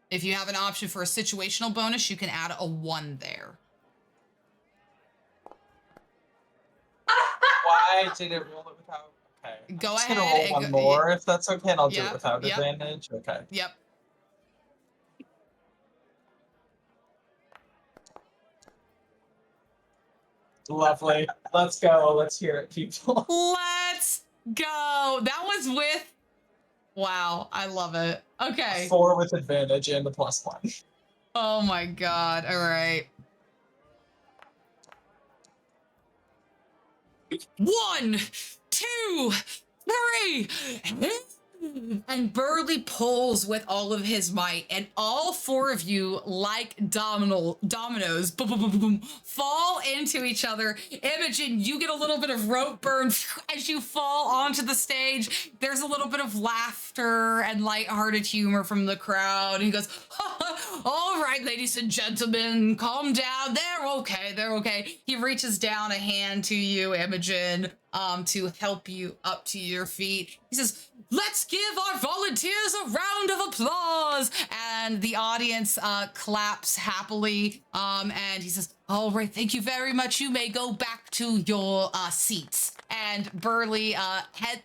If you have an option for a situational bonus, you can add a 1 there. Why did it roll it without? Okay. Go I'm just ahead. gonna roll one more if that's okay, and I'll do Yep, it without yep. advantage. Okay. Yep. Lovely. Let's go. Let's hear it, people. Let's go. That was with. Wow, I love it. Okay. 4 with advantage and a +1. Oh my God. All right. 1, 2, 3. And Burley pulls with all of his might, and all four of you, like dominoes, boom, boom, boom, boom, boom, fall into each other. Imogen, you get a little bit of rope burn as you fall onto the stage. There's a little bit of laughter and lighthearted humor from the crowd. And he goes, all right, ladies and gentlemen, calm down. They're okay. They're okay. He reaches down a hand to you, Imogen, to help you up to your feet. He says, let's give our volunteers a round of applause. And the audience claps happily. And he says, all right, thank you very much. You may go back to your seats. And Burley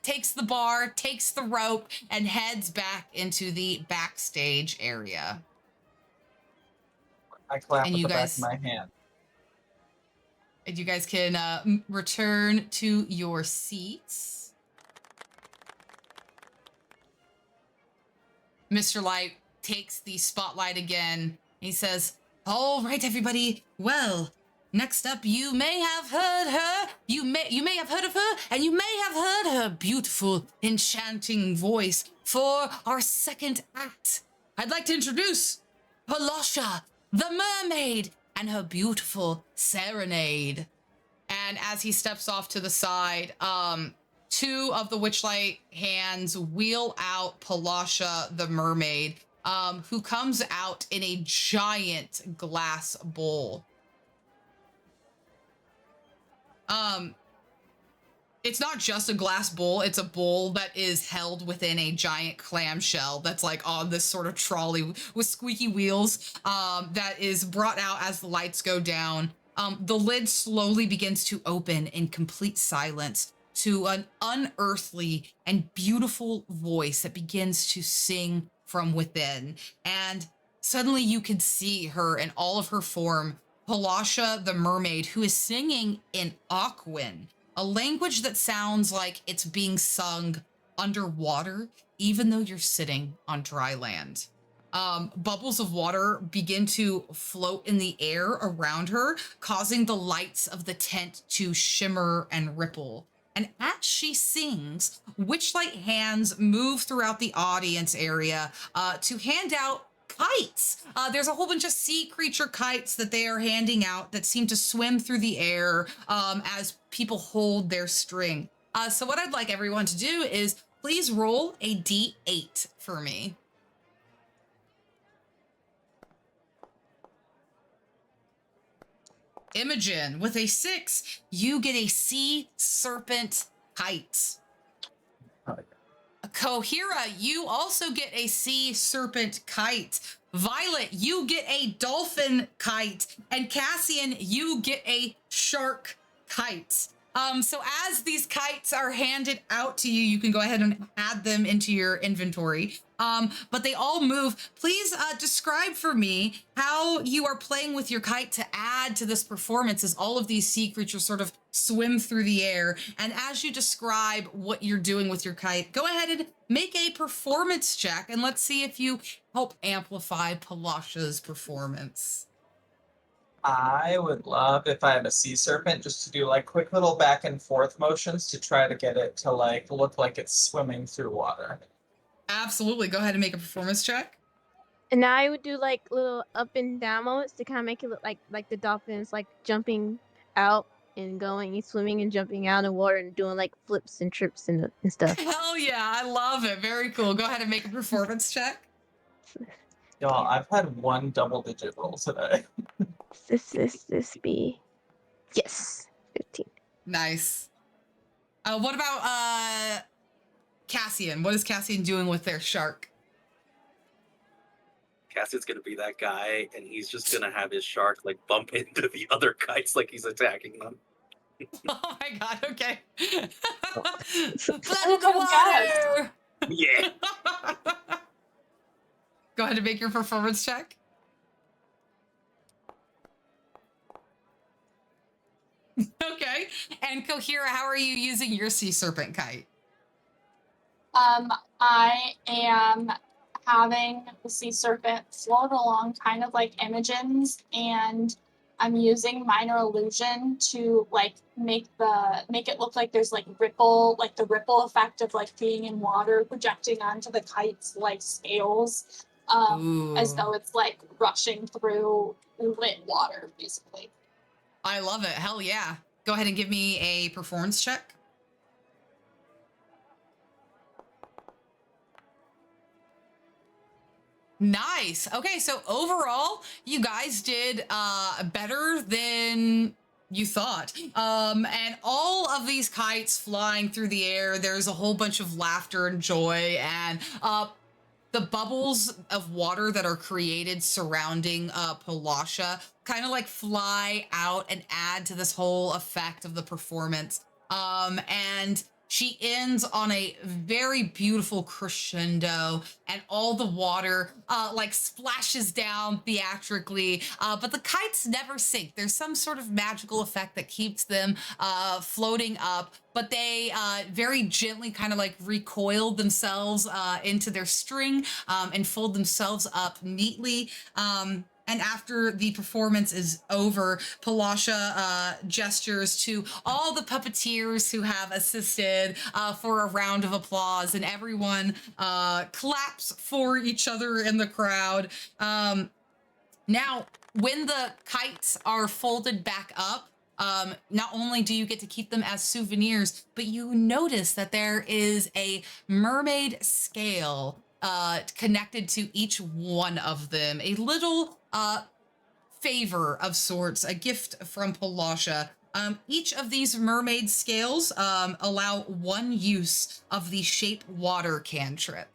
takes the bar, takes the rope, and heads back into the backstage area. I clap And with you the guys- back of my hand. And you guys can return to your seats. Mr. Light takes the spotlight again. He says, all right, everybody. Well, next up, you may have heard her. You may have heard of her, and you may have heard her beautiful, enchanting voice. For our second act, I'd like to introduce Palasha, the mermaid, and her beautiful serenade. And as he steps off to the side, two of the Witchlight hands wheel out Palasha, the mermaid, who comes out in a giant glass bowl. It's not just a glass bowl, it's a bowl that is held within a giant clamshell that's like on this sort of trolley with squeaky wheels, that is brought out as the lights go down. The lid slowly begins to open in complete silence to an unearthly and beautiful voice that begins to sing from within. And suddenly you can see her in all of her form, Palasha the mermaid, who is singing in Aquan, a language that sounds like it's being sung underwater, even though you're sitting on dry land. Bubbles of water begin to float in the air around her, causing the lights of the tent to shimmer and ripple. And as she sings, Witchlight hands move throughout the audience area to hand out kites. There's a whole bunch of sea creature kites that they are handing out that seem to swim through the air as people hold their string. So what I'd like everyone to do is please roll a d8 for me. Imogen, with a 6, you get a sea serpent kite. Kohira, you also get a sea serpent kite. Violet, you get a dolphin kite. And Cassian, you get a shark kite. So as these kites are handed out to you, you can go ahead and add them into your inventory. But they all move. Please describe for me how you are playing with your kite to add to this performance as all of these sea creatures sort of swim through the air. And as you describe what you're doing with your kite, go ahead and make a performance check, and let's see if you help amplify Palasha's performance. I would love if I had a sea serpent just to do like quick little back and forth motions to try to get it to like look like it's swimming through water. Absolutely. Go ahead and make a performance check. And now I would do like little up and down moments to kind of make it look like the dolphins like jumping out and going and swimming and jumping out in water and doing like flips and trips and stuff. Hell yeah, I love it. Very cool. Go ahead and make a performance check. Y'all, I've had one double-digit roll today. This be yes, 15. Nice. What about Cassian? What is Cassian doing with their shark? Cassian's gonna be that guy, and he's just gonna have his shark like bump into the other kites like he's attacking them. Oh my god, okay. Flood Oh into my water! Yeah. Go ahead and make your performance check. Okay. And Kohira, how are you using your sea serpent kite? I am having the sea serpent float along kind of like Imogen's, and I'm using minor illusion to like make it look like there's like ripple, like the ripple effect of like being in water projecting onto the kite's like scales, as though it's like rushing through lit water, basically. I love it. Hell yeah. Go ahead and give me a performance check. Nice. Okay, so overall, you guys did better than you thought. And all of these kites flying through the air, there's a whole bunch of laughter and joy, and the bubbles of water that are created surrounding Palasha kind of like fly out and add to this whole effect of the performance. And she ends on a very beautiful crescendo, and all the water like splashes down theatrically, but the kites never sink. There's some sort of magical effect that keeps them floating up, but they very gently kind of like recoil themselves into their string and fold themselves up neatly. And after the performance is over, Palasha gestures to all the puppeteers who have assisted for a round of applause, and everyone claps for each other in the crowd. Now, when the kites are folded back up, not only do you get to keep them as souvenirs, but you notice that there is a mermaid scale connected to each one of them. A little favor of sorts, a gift from Palasha. Each of these mermaid scales allow one use of the Shape Water cantrip.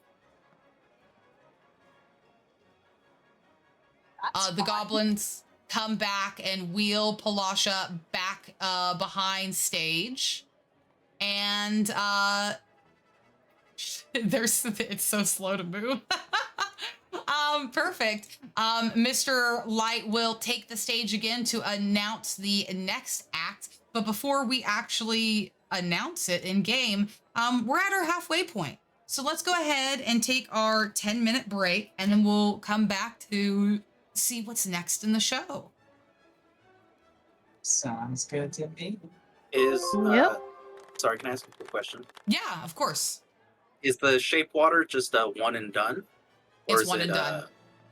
The goblins come back and wheel Palasha back behind stage. And it's so slow to move. Perfect. Mr. Light will take the stage again to announce the next act. But before we actually announce it in game, we're at our halfway point. So let's go ahead and take our 10-minute break, and then we'll come back to see what's next in the show. Sounds good to me. Yep. Sorry, can I ask a quick question? Yeah, of course. Is the Shape Water just a one and done? Or It's is one it and done.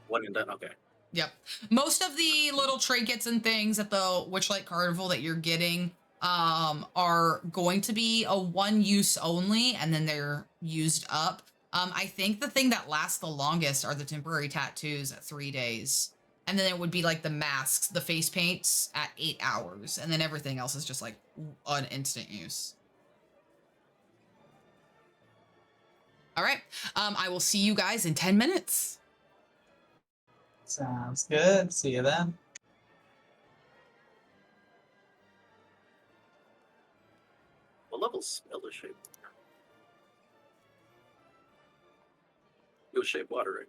One and done, okay. Yep. Most of the little trinkets and things at the Witchlight Carnival that you're getting are going to be a one use only, and then they're used up. I think the thing that lasts the longest are the temporary tattoos at 3 days. And then it would be like the masks, the face paints at 8 hours. And then everything else is just like an instant use. All right. I will see you guys in 10 minutes. Sounds good. See you then. What level spell is Shape Water? It was Shape Water, right?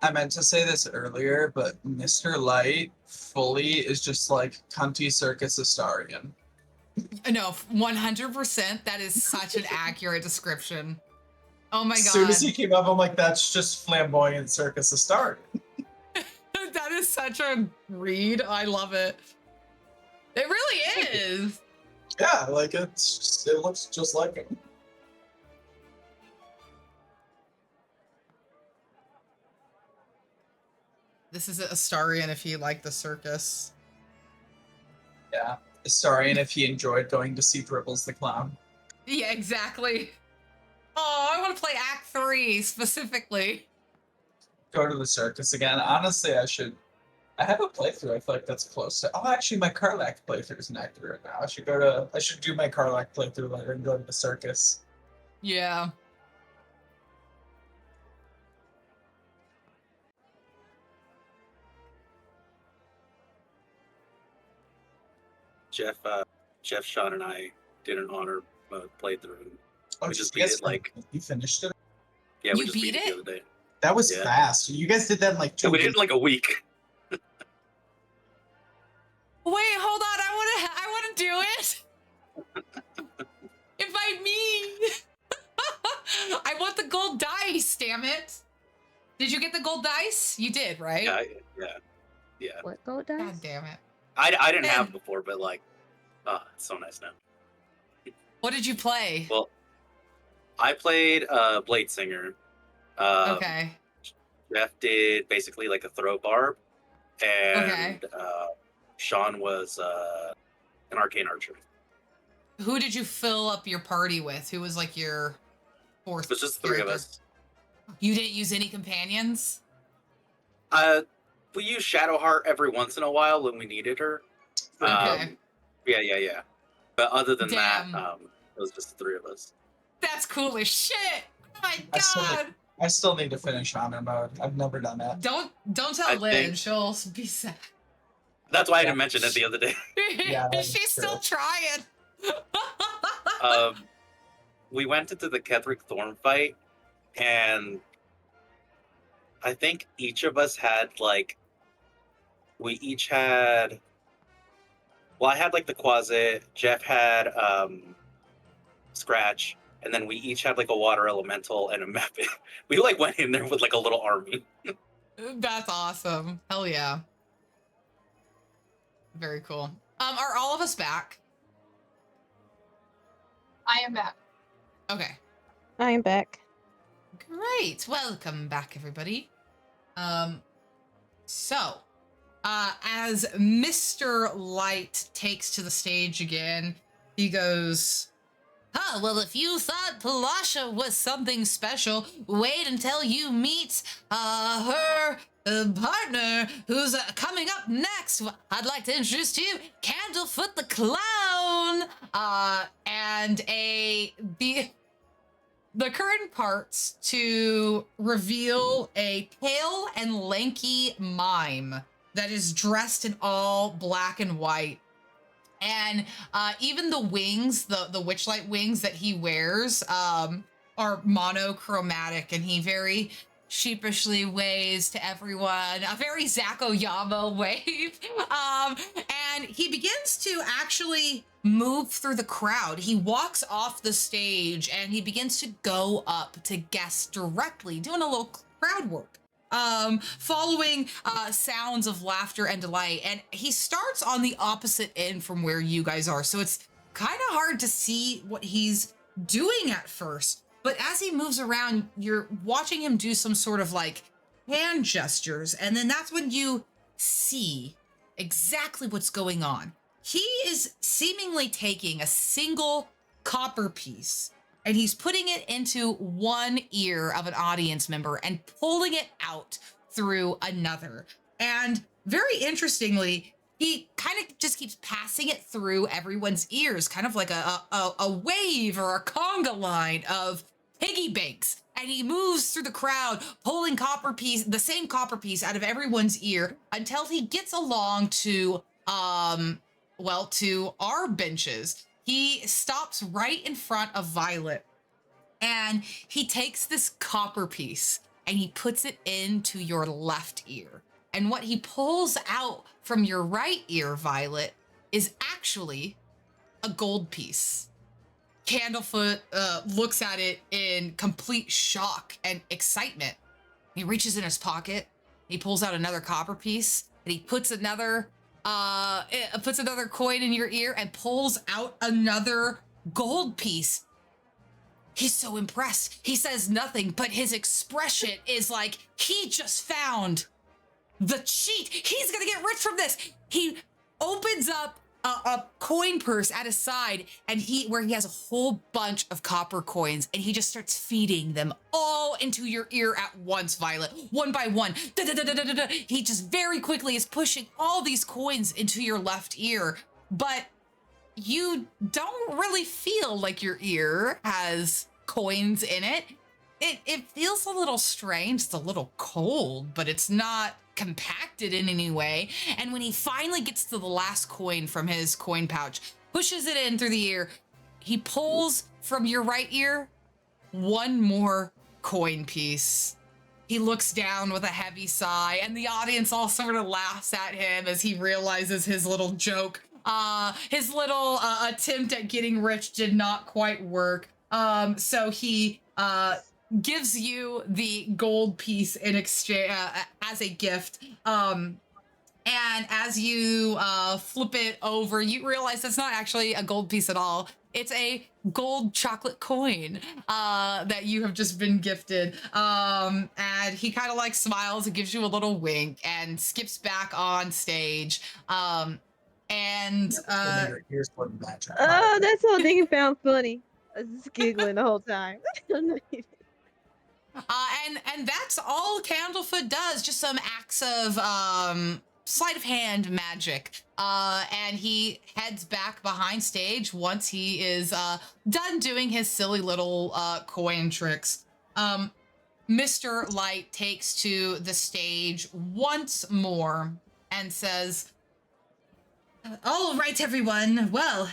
I meant to say this earlier, but Mr. Light fully is just like Cunty Circus Astarian. No, 100%. That is such an accurate description. Oh my As god. soon as he came up, I'm like, that's just flamboyant Circus Astarian. That is such a read. I love it. It really is. Yeah, like it looks just like him. This is Astarian if he liked the circus. Yeah, Astarian if he enjoyed going to see Dribbles the Clown. Yeah, exactly. Oh, I want to play Act 3 specifically. Go to the circus again. Honestly, I have a playthrough. I feel like that's close to. Oh, actually, my Karlak playthrough is inaccurate now. I should do my Karlak playthrough later and go to the circus. Yeah. Jeff, Sean, and I did an honor mode playthrough. Oh, We just beat it like you finised it. yeah, You we just beat beat it it? the other day. That was Yeah. fast. You guys did that in like 2 Yeah, we did it weeks. in like a week. Wait, hold on. I want to do it. Invite me. I want the gold dice, damn it. Did you get the gold dice? You did, right? Yeah. What gold dice? God damn it. I didn't have Man. it before, but like, it's so nice now. What did you play? Well, I played Blade Singer. Okay. Jeff did basically like a throw barb, and Okay. Sean was an arcane archer. Who did you fill up your party with? Who was like your fourth? It was just three of character? us. You didn't use any companions? We use Shadowheart every once in a while when we needed her. Okay. Yeah. But other than Damn. that, it was just the three of us. That's cool as shit. Oh my I god. I still need to finish honor mode. I've never done that. Don't tell I Lynn. think- She'll be sad. That's why I Yeah. didn't mention it the other day. Yeah, that's She's still true. trying. We went into the Ketheric Thorn fight, and I think each of us had like, we each had. Well, I had like the Quasit. Jeff had Scratch, and then we each had like a water elemental and a map. We like went in there with like a little army. That's awesome. Hell yeah. Very cool. Are all of us back? I am back. Okay. I am back. Great. Welcome back, everybody. So, as Mr. Light takes to the stage again, he goes, well, if you thought Palasha was something special, wait until you meet her partner who's coming up next. I'd like to introduce to you Candlefoot the Clown, and the curtain parts to reveal a pale and lanky mime that is dressed in all black and white. And even the wings, the witchlight wings that he wears, are monochromatic, and he very sheepishly waves to everyone, a very Zakoyama wave. And he begins to actually move through the crowd. He walks off the stage and he begins to go up to guests directly, doing a little crowd work. Following sounds of laughter and delight. And he starts on the opposite end from where you guys are. So it's kind of hard to see what he's doing at first. But as he moves around, you're watching him do some sort of like hand gestures. And then that's when you see exactly what's going on. He is seemingly taking a single copper piece and he's putting it into one ear of an audience member and pulling it out through another. And very interestingly, he kind of just keeps passing it through everyone's ears, kind of like a wave or a conga line of piggy banks, and he moves through the crowd, pulling the same copper piece out of everyone's ear until he gets along to, to our benches. He stops right in front of Violet, and he takes this copper piece and he puts it into your left ear. And what he pulls out from your right ear, Violet, is actually a gold piece. Candlefoot looks at it in complete shock and excitement. He reaches in his pocket, he pulls out another copper piece, and he puts another coin in your ear and pulls out another gold piece. He's so impressed. He says nothing, but his expression is like he just found the cheat. He's gonna get rich from this. He opens up a coin purse at his side, and where he has a whole bunch of copper coins, and he just starts feeding them all into your ear at once, Violet, one by one. Da, da, da, da, da, da. He just very quickly is pushing all these coins into your left ear, but you don't really feel like your ear has coins in it. It feels a little strange. It's a little cold, but it's not compacted in any way. And when he finally gets to the last coin from his coin pouch, pushes it in through the ear, he pulls from your right ear one more coin piece. He looks down with a heavy sigh, and the audience all sort of laughs at him as he realizes his little joke. His little attempt at getting rich did not quite work. So he gives you the gold piece in exchange as a gift. And as you flip it over, you realize that's not actually a gold piece at all. It's a gold chocolate coin that you have just been gifted. And he kind of like smiles and gives you a little wink and skips back on stage. Oh, that's whole thing found funny. I was just giggling the whole time. And that's all Candlefoot does. Just some acts of sleight of hand magic. And he heads back behind stage once he is done doing his silly little coin tricks. Mr. Light takes to the stage once more and says, "All right, everyone. Well,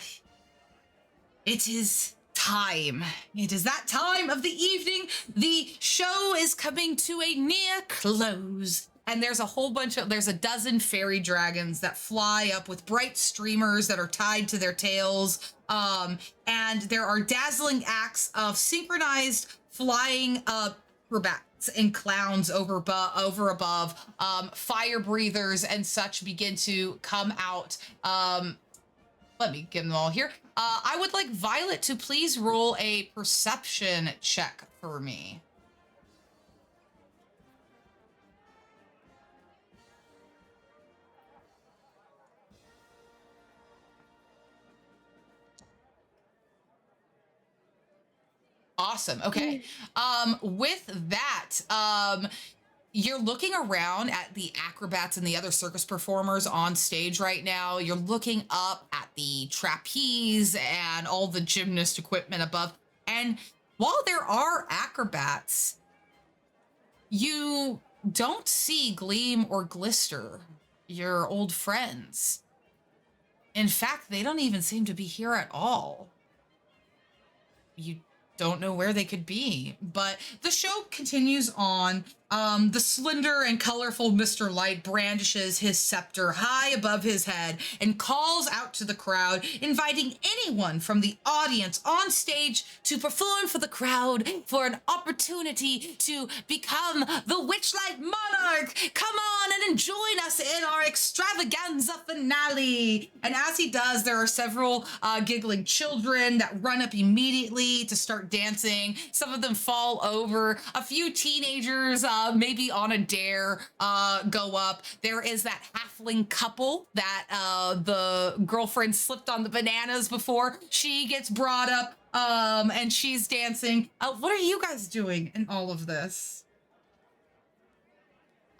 it is time. It is that time of the evening. The show is coming to a near close." And there's a dozen fairy dragons that fly up with bright streamers that are tied to their tails. And there are dazzling acts of synchronized flying acrobats and clowns over above. Fire breathers and such begin to come out. Let me get them all here. I would like Violet to please roll a perception check for me. Awesome. Okay. With that, you're looking around at the acrobats and the other circus performers on stage right now. You're looking up at the trapeze and all the gymnast equipment above. And while there are acrobats, you don't see Gleam or Glister, your old friends. In fact, they don't even seem to be here at all. You don't know where they could be, but the show continues on. The slender and colorful Mr. Light brandishes his scepter high above his head and calls out to the crowd, inviting anyone from the audience on stage to perform for the crowd for an opportunity to become the Witchlight Monarch. Come on and join us in our extravaganza finale. And as he does, there are several giggling children that run up immediately to start dancing. Some of them fall over. A few teenagers maybe on a dare go up. There is that halfling couple that the girlfriend slipped on the bananas before. She gets brought up and she's dancing. What are you guys doing in all of this?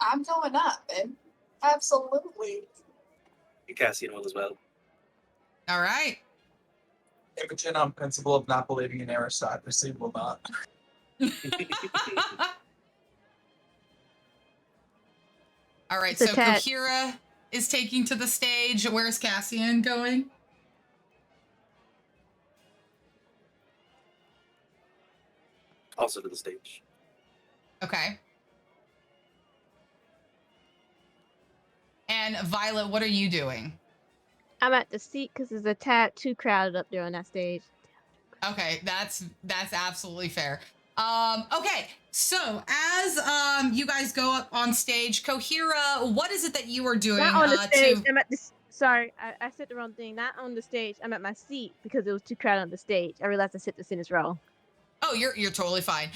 I'm going up, and absolutely. Cassian will as well. All right. Imogen, on principle of not believing in aristocracy, will not. All right, It's a so tad- Kohira is taking to the stage. Where's Cassian going? Also to the stage. Okay. And Violet, what are you doing? I'm at the seat because it's a tad too crowded up there on that stage. Okay, that's absolutely fair. Okay, so as you guys go up on stage, Kohira, what is it that you are doing Not on the stage. to I'm at the. Sorry, I said the wrong thing. Not on the stage. I'm at my seat because it was too crowded on the stage. I realized I said this in this row. Oh, you're totally fine.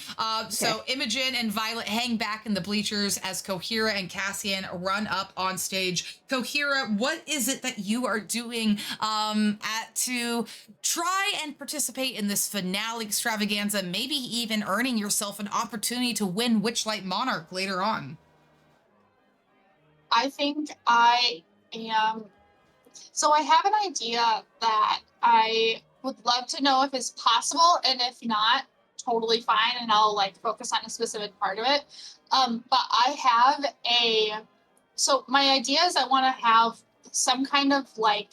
So Imogen and Violet hang back in the bleachers as Kohira and Cassian run up on stage. Kohira, what is it that you are doing to try and participate in this finale extravaganza, maybe even earning yourself an opportunity to win Witchlight Monarch later on? I think I am. So I have an idea that I would love to know if it's possible, and if not, totally fine, and I'll like focus on a specific part of it. But I have so my idea is I want to have some kind of like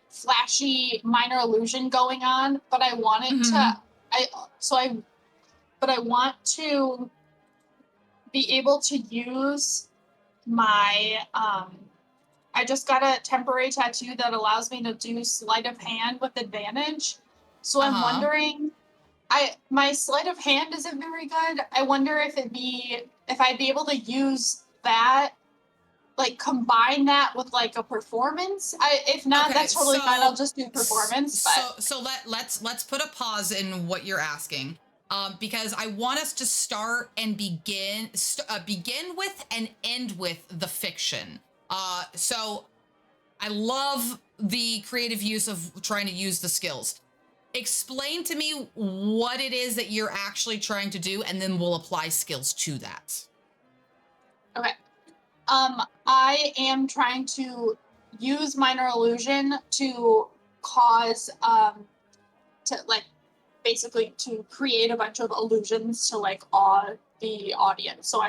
flashy minor illusion going on, but I want it to I want to be able to use my I just got a temporary tattoo that allows me to do sleight of hand with advantage. So I'm wondering, my sleight of hand isn't very good. I wonder if I'd be able to use that, like combine that with like a performance. If not, that's totally fine. I'll just do performance. But Let's put a pause in what you're asking. Because I want us to start and begin with and end with the fiction. So I love the creative use of trying to use the skills. Explain to me what it is that you're actually trying to do, and then we'll apply skills to that. Okay. I am trying to use minor illusion to cause to like basically to create a bunch of illusions to like awe the audience. So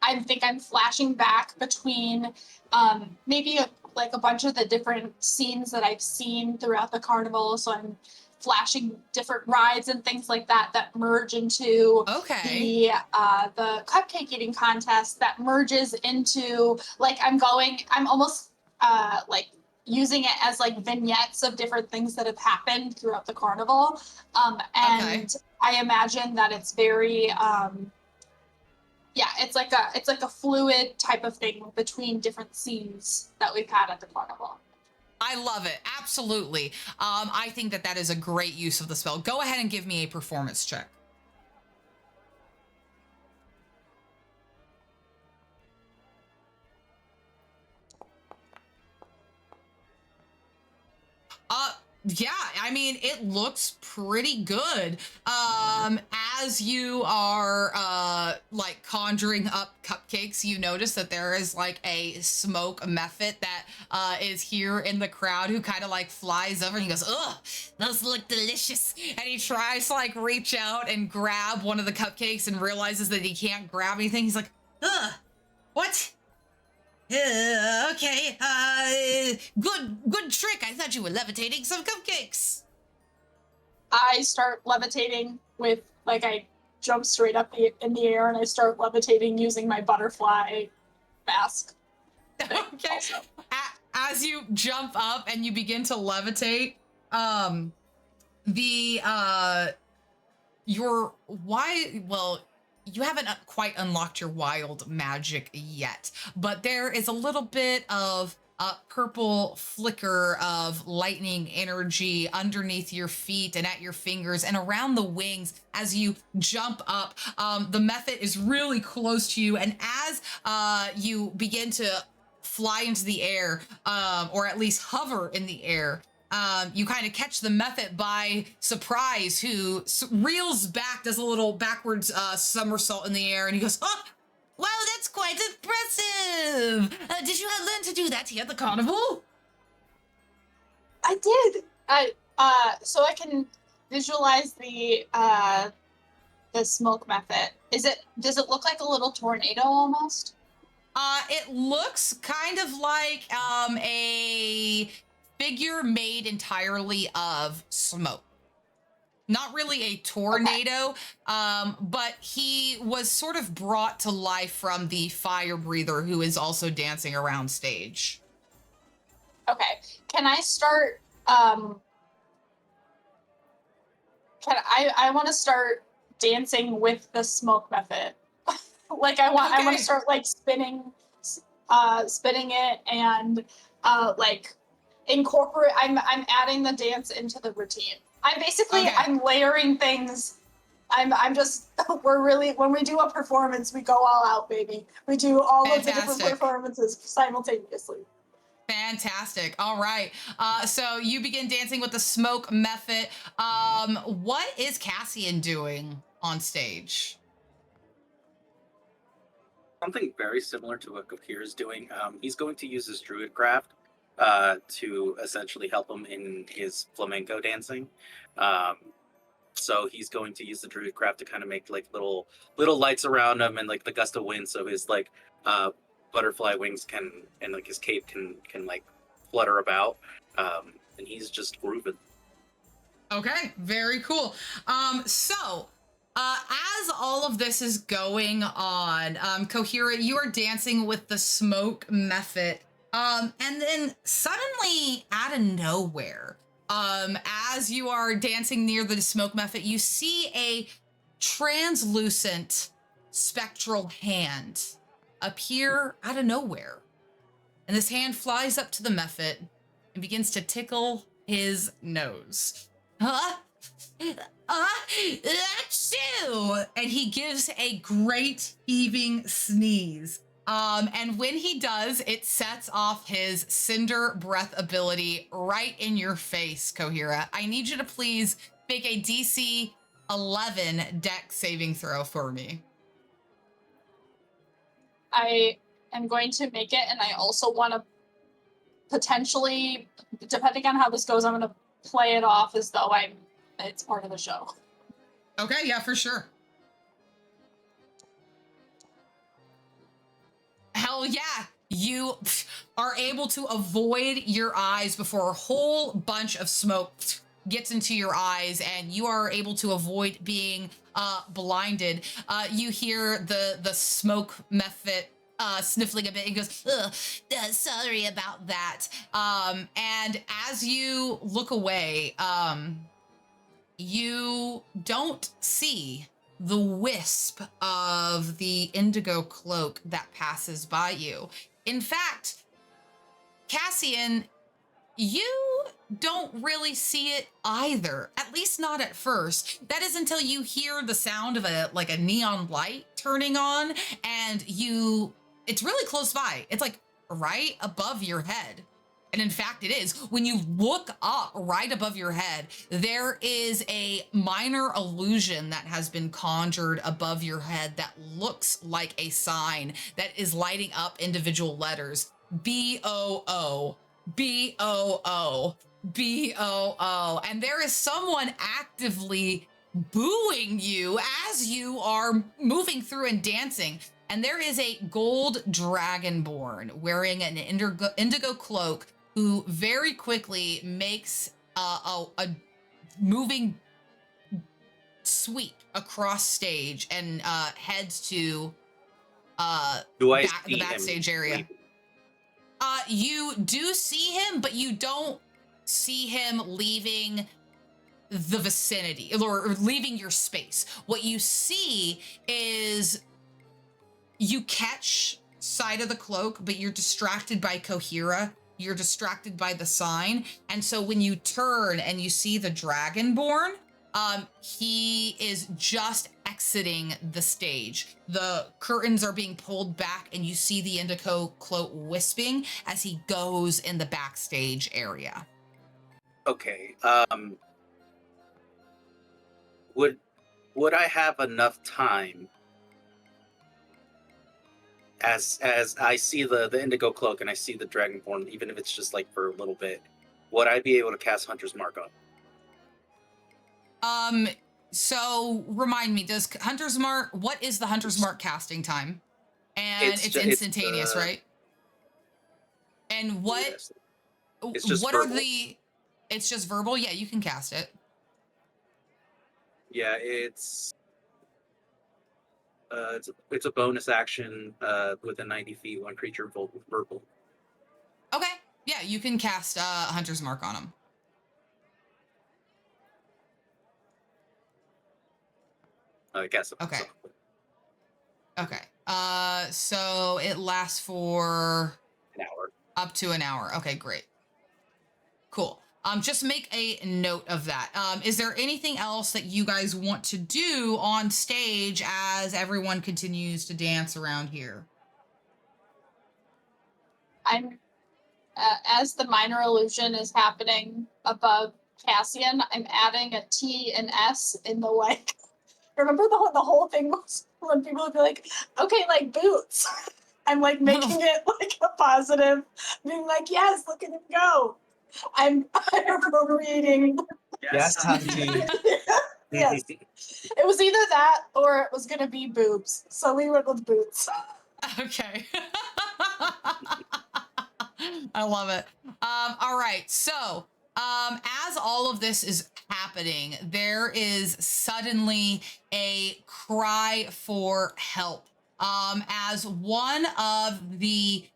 I think I'm flashing back between maybe a bunch of the different scenes that I've seen throughout the carnival. So I'm flashing different rides and things like that that merge into the cupcake eating contest that merges into like I'm almost like using it as like vignettes of different things that have happened throughout the carnival. And I imagine that it's very it's like a fluid type of thing between different scenes that we've had at the carnival. I love it. Absolutely. I think that is a great use of the spell. Go ahead and give me a performance check. Yeah, I mean, it looks pretty good. As you are like conjuring up cupcakes, you notice that there is like a smoke method that is here in the crowd who kind of like flies over and he goes, "Ugh, those look delicious." And he tries to like reach out and grab one of the cupcakes and realizes that he can't grab anything. He's like, "Ugh, what? Okay, good trick. I thought you were levitating some cupcakes." I start levitating with, like, I jump straight up in the air and I start levitating using my butterfly mask. Okay. Also. As you jump up and you begin to levitate, you haven't quite unlocked your wild magic yet, but there is a little bit of purple flicker of lightning energy underneath your feet and at your fingers and around the wings as you jump up. The method is really close to you, and as you begin to fly into the air, or at least hover in the air, you kind of catch the method by surprise, who reels back, does a little backwards somersault in the air, and he goes, "Oh, wow, that's quite impressive. Did you learn to do that here at the carnival?" I did. So I can visualize the the smoke method, does it look like a little tornado almost? It looks kind of like a figure made entirely of smoke. Not really a tornado, but he was sort of brought to life from the fire breather who is also dancing around stage. Okay. Can I start I want to start dancing with the smoke method. Like I want to start like spinning it and like incorporate. I'm adding the dance into the routine. I'm layering things. I'm just we're really, when we do a performance, we go all out, baby. We do all of the different performances simultaneously. Fantastic. All right. So you begin dancing with the smoke method. What is Cassian doing on stage? Something very similar to what Gokir is doing. He's going to use his druid craft to essentially help him in his flamenco dancing. So he's going to use the druid craft to kind of make like little lights around him and like the gust of wind, so his like butterfly wings can, and like his cape can like flutter about, and he's just grooving. Okay, very cool. So as all of this is going on, Kohira, you are dancing with the smoke method. And then suddenly out of nowhere, as you are dancing near the smoke method, you see a translucent spectral hand appear out of nowhere. And this hand flies up to the method and begins to tickle his nose. Achoo! And he gives a great heaving sneeze. And when he does, it sets off his Cinder Breath ability right in your face, Kohira. I need you to please make a DC 11 dex saving throw for me. I am going to make it, and I also want to potentially, depending on how this goes, I'm going to play it off as though it's part of the show. Okay, yeah, for sure. Hell yeah, you are able to avoid your eyes before a whole bunch of smoke gets into your eyes, and you are able to avoid being blinded. You hear the smoke method sniffling a bit. He goes, sorry about that. And as you look away, you don't see the wisp of the indigo cloak that passes by you. In fact, Cassian, you don't really see it either, at least not at first. That is until you hear the sound of a neon light turning on, and it's really close by. It's like right above your head. And in fact, it is. When you look up right above your head, there is a minor illusion that has been conjured above your head that looks like a sign that is lighting up individual letters. B-O-O, B-O-O, B-O-O. And there is someone actively booing you as you are moving through and dancing. And there is a gold dragonborn wearing an indigo cloak who very quickly makes a moving sweep across stage and heads to the backstage area. You do see him, but you don't see him leaving the vicinity or leaving your space. What you see is you catch sight of the cloak, but you're distracted by Kohira. You're distracted by the sign. And so when you turn and you see the Dragonborn, he is just exiting the stage. The curtains are being pulled back and you see the indigo cloak wisping as he goes in the backstage area. Okay. Would I have enough time as I see the indigo cloak and I see the dragonborn, even if it's just like for a little bit, would I be able to cast Hunter's Mark on? So remind me, does Hunter's Mark, what is the Hunter's Mark casting time? And it's instantaneous, right? And what, yes. It's just what verbal. are the, it's just verbal? Yeah, you can cast it. Yeah, it's a bonus action within 90 feet, one creature verbal. Okay, yeah, you can cast Hunter's Mark on him. I guess. Okay. Okay. So it lasts for An hour. up to an hour. Okay, great. Cool. Just make a note of that. Is there anything else that you guys want to do on stage as everyone continues to dance around here? I'm as the minor illusion is happening above Cassian, I'm adding a T and S in the like. Remember the whole thing was when people would be like, okay, like boots. I'm like making it like a positive, being like, yes, look at him go. I'm appropriating. Yes, Hunty. Yes. It was either that or it was gonna be boobs. So we went with boots. Okay. I love it. All right. So, as all of this is happening, there is suddenly a cry for help. As one of the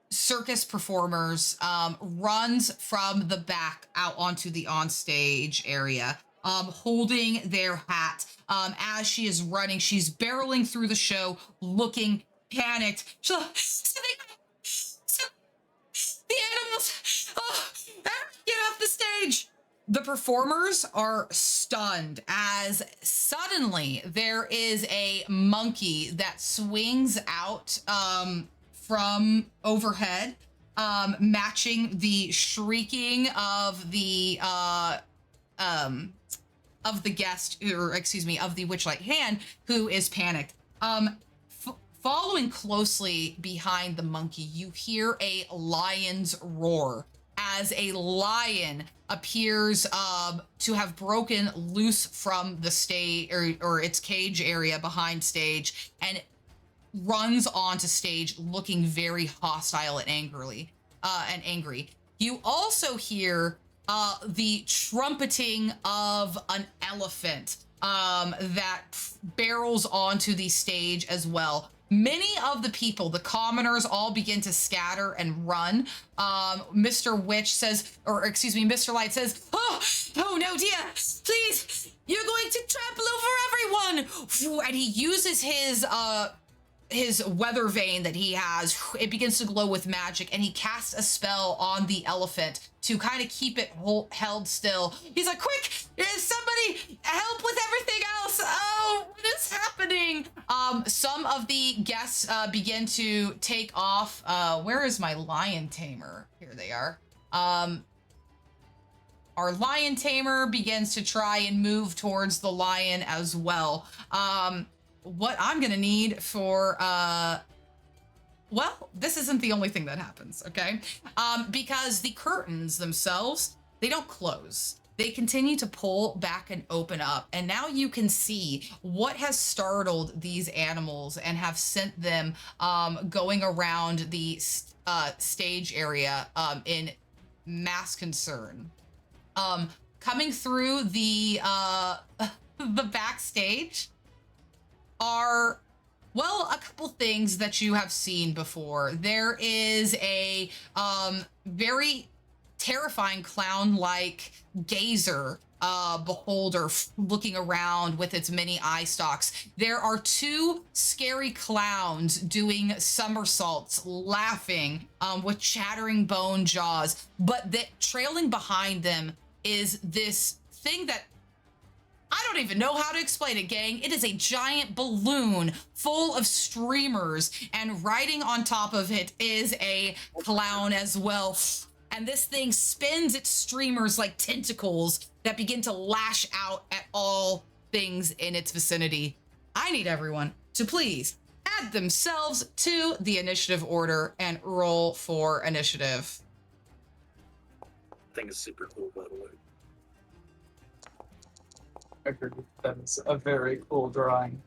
circus performers runs from the back out onto the onstage area, holding their hat. As she is running, she's barreling through the show, looking panicked. The animals! Oh, get off the stage! The performers are stunned as suddenly there is a monkey that swings out from overhead, matching the shrieking of the guest, or excuse me, of the witchlight hand, who is panicked. Following closely behind the monkey, you hear a lion's roar as a lion appears to have broken loose from the stage or its cage area behind stage and runs onto stage looking very hostile and angry. You also hear the trumpeting of an elephant that barrels onto the stage as well. Many of the people, the commoners, all begin to scatter and run. Mr. Witch says, or excuse me, Mr. Light says, oh no, dear, please, you're going to trample over everyone. And he uses his weather vane that he has. It begins to glow with magic, and he casts a spell on the elephant to kind of keep it held still. He's like, quick, somebody help with everything else. Oh, what is happening? Some of the guests begin to take off. Where is my lion tamer? Here they are. Our lion tamer begins to try and move towards the lion as well. What I'm gonna need for well, this isn't the only thing that happens, okay? Because the curtains themselves, they don't close. They continue to pull back and open up, and now you can see what has startled these animals and have sent them going around the stage area in mass concern. Coming through the the backstage are, well, a couple things that you have seen before. There is a very terrifying clown-like gazer beholder looking around with its many eye stalks. There are two scary clowns doing somersaults, laughing with chattering bone jaws, but trailing behind them is this thing that I don't even know how to explain it, gang. It is a giant balloon full of streamers, and riding on top of it is a clown as well. And this thing spins its streamers like tentacles that begin to lash out at all things in its vicinity. I need everyone to please add themselves to the initiative order and roll for initiative. I think it's super cool, by the way. Agreed. That is a very cool drawing.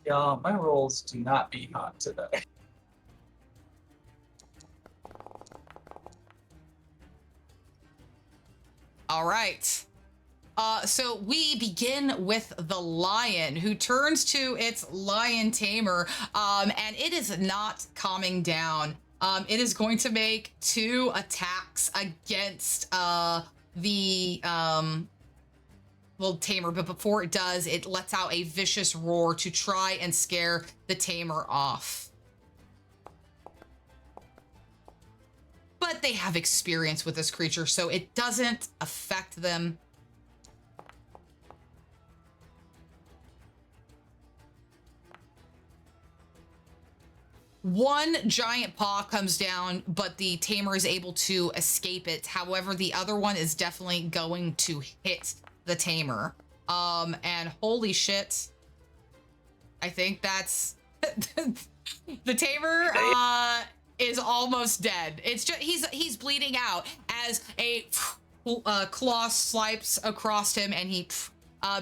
Yeah, my rolls do not be hot today. All right. So we begin with the lion, who turns to its lion tamer, and it is not calming down. It is going to make 2 attacks against the tamer, but before it does, it lets out a vicious roar to try and scare the tamer off. But they have experience with this creature, so it doesn't affect them. One giant paw comes down, but the tamer is able to escape it. However, the other one is definitely going to hit the tamer. And holy shit, I think that's the tamer is almost dead. It's just he's bleeding out as a claw swipes across him, and he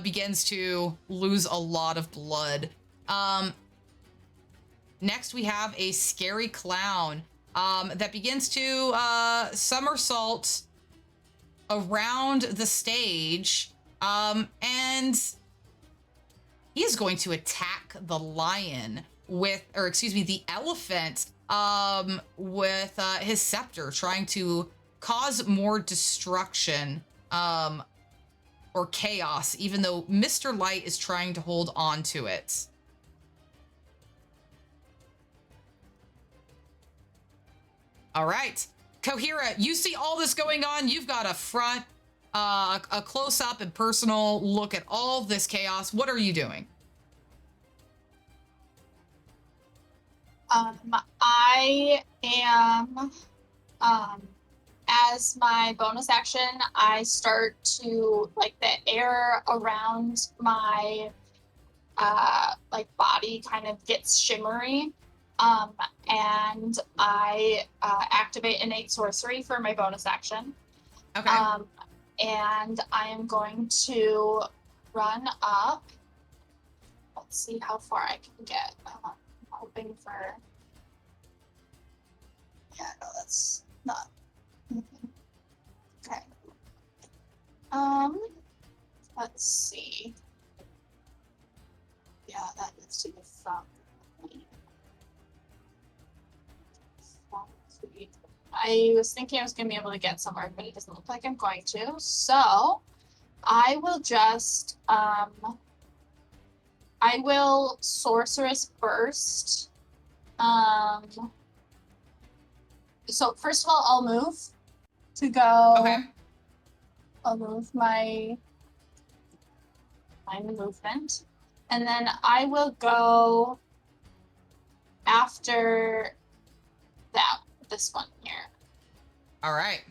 begins to lose a lot of blood. Next, we have a scary clown that begins to somersault around the stage, and he is going to attack the lion the elephant with his scepter, trying to cause more destruction or chaos, even though Mr. Light is trying to hold on to it. All right, Kohira, you see all this going on. You've got a close-up and personal look at all this chaos. What are you doing? I am, as my bonus action, I start to, like, the air around my, body kind of gets shimmery. And I activate innate sorcery for my bonus action. Okay. And I am going to run up. Let's see how far I can get. I'm hoping for. Yeah, no, that's not. Okay. Let's see. Yeah, that needs to be from. I was thinking I was going to be able to get somewhere, but it doesn't look like I'm going to. So I will just, I will Sorceress Burst. So first of all, I'll move to go. Okay. I'll move my movement. And then I will go after this one here. All right.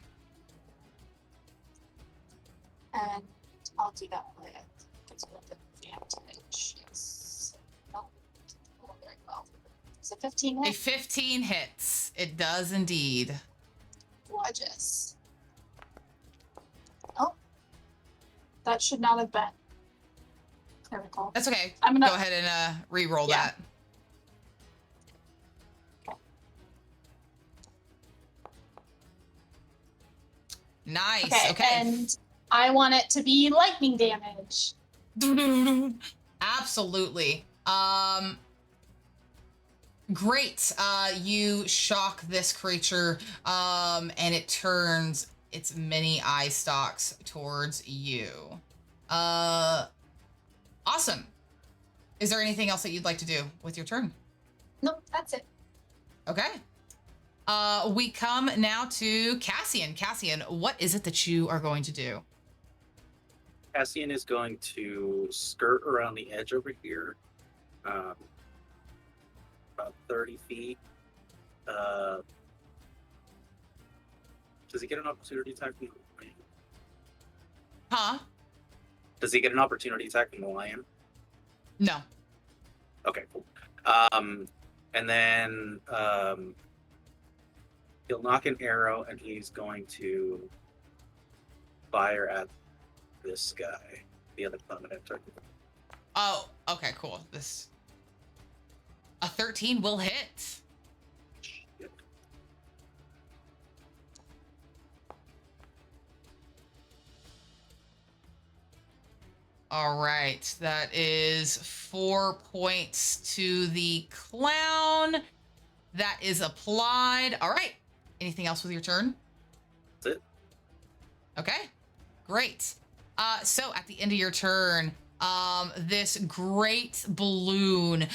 And I'll do that with advantage. Yes. No. Oh, very well. Is it 15 A hit? 15 hits. It does indeed. Gorgeous. Oh. That should not have been. There we go. That's okay. I'm gonna go ahead and re-roll that. Nice. Okay. And I want it to be lightning damage. Absolutely. Great. You shock this creature, and it turns its many eye stalks towards you. Awesome. Is there anything else that you'd like to do with your turn? Nope, that's it. Okay. We come now to Cassian. Cassian, what is it that you are going to do? Cassian is going to skirt around the edge over here, about 30 feet. Does he get an opportunity attack from the lion? Huh? Does he get an opportunity attack from the lion? No. Okay, cool. And then He'll knock an arrow, and he's going to fire at this guy, the other permanent target. Oh, okay, cool. A 13 will hit. Yep. All right, that is 4 points to the clown. That is applied. All right. Anything else with your turn? That's it. Okay, great. So at the end of your turn, this great balloon,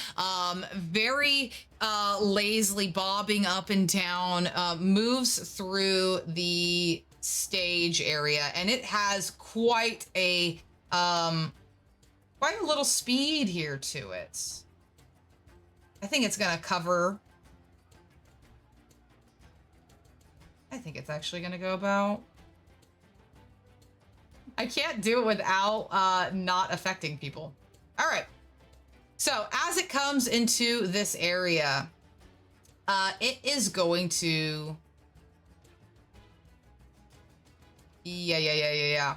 very lazily bobbing up and down, moves through the stage area, and it has quite a little speed here to it. I think it's gonna cover. I think it's actually gonna go about. I can't do it without not affecting people. All right. So as it comes into this area, it is going to. Yeah.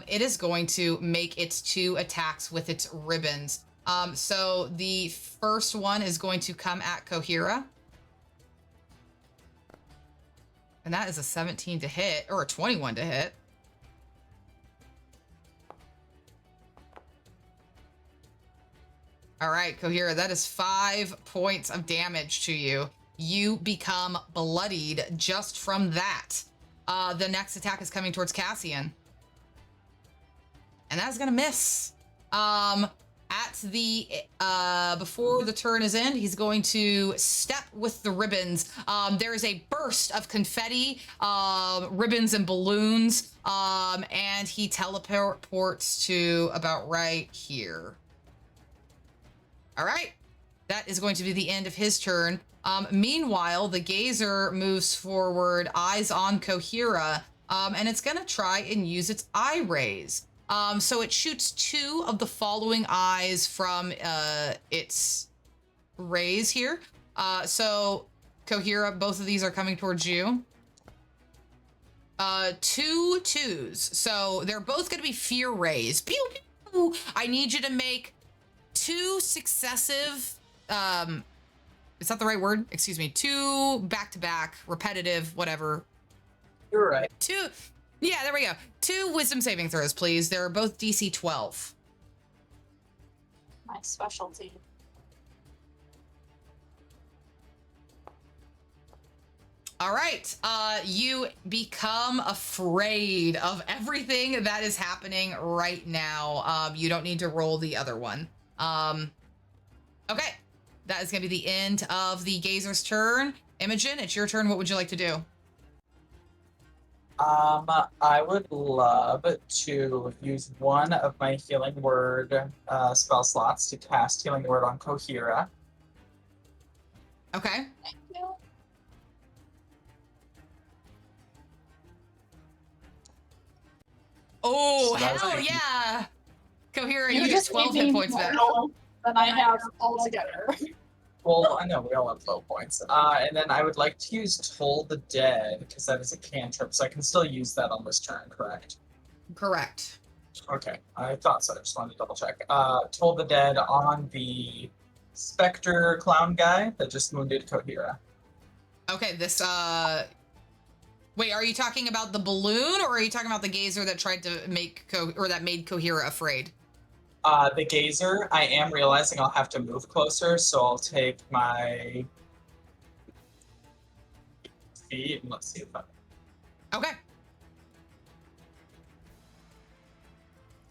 It is going to make its 2 attacks with its ribbons. So the first one is going to come at Kohira. And that is a 17 to hit, or a 21 to hit. All right, Kohira, that is 5 points of damage to you. You become bloodied just from that. The next attack is coming towards Cassian. And that's gonna miss. Before the turn is in, he's going to step with the ribbons. There is a burst of confetti, ribbons and balloons, and he teleports to about right here. All right, that is going to be the end of his turn. Meanwhile, the gazer moves forward, eyes on Kohira, and it's gonna try and use its eye rays. So it shoots 2 of the following eyes from its rays here. So Kohira, both of these are coming towards you. 2 2s. So they're both going to be fear rays. Pew, pew. I need you to make 2 successive. Is that the right word? Excuse me. 2 back-to-back, repetitive, whatever. You're right. 2. Yeah, there we go. 2 wisdom saving throws, please. They're both DC 12. My specialty. All right. You become afraid of everything that is happening right now. You don't need to roll the other one. Okay. That is going to be the end of the Gazer's turn. Imogen, it's your turn. What would you like to do? I would love to use one of my Healing Word spell slots to cast Healing Word on Kohira. Okay. Thank you. Oh, So that was hell like- yeah. Coherent, you get just 12 gave hit me points back. more than I have altogether. Well, I know we all have 12 points. And then I would like to use Toll the Dead, because that is a cantrip, so I can still use that on this turn, correct? Correct. Okay, I thought so. I just wanted to double check. Toll the Dead on the Spectre Clown guy that just wounded Kohira. Okay, this, wait, are you talking about the balloon, or are you talking about the gazer that tried to make, that made Kohira afraid? The Gazer, I am realizing I'll have to move closer, so I'll take my feet and let's see if I... Okay.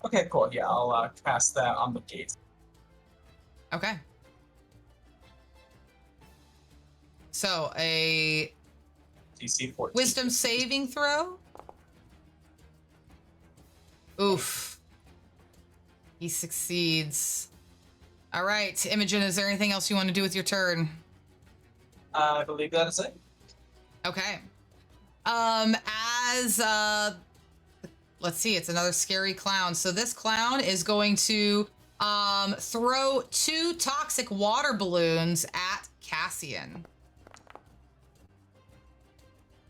Okay, cool. Yeah, I'll cast that on the Gazer. Okay. So, a DC 14. wisdom saving throw? Oof. He succeeds. All right, Imogen, is there anything else you want to do with your turn? I believe that is it. Okay. Let's see, it's another scary clown. So this clown is going to throw 2 toxic water balloons at Cassian.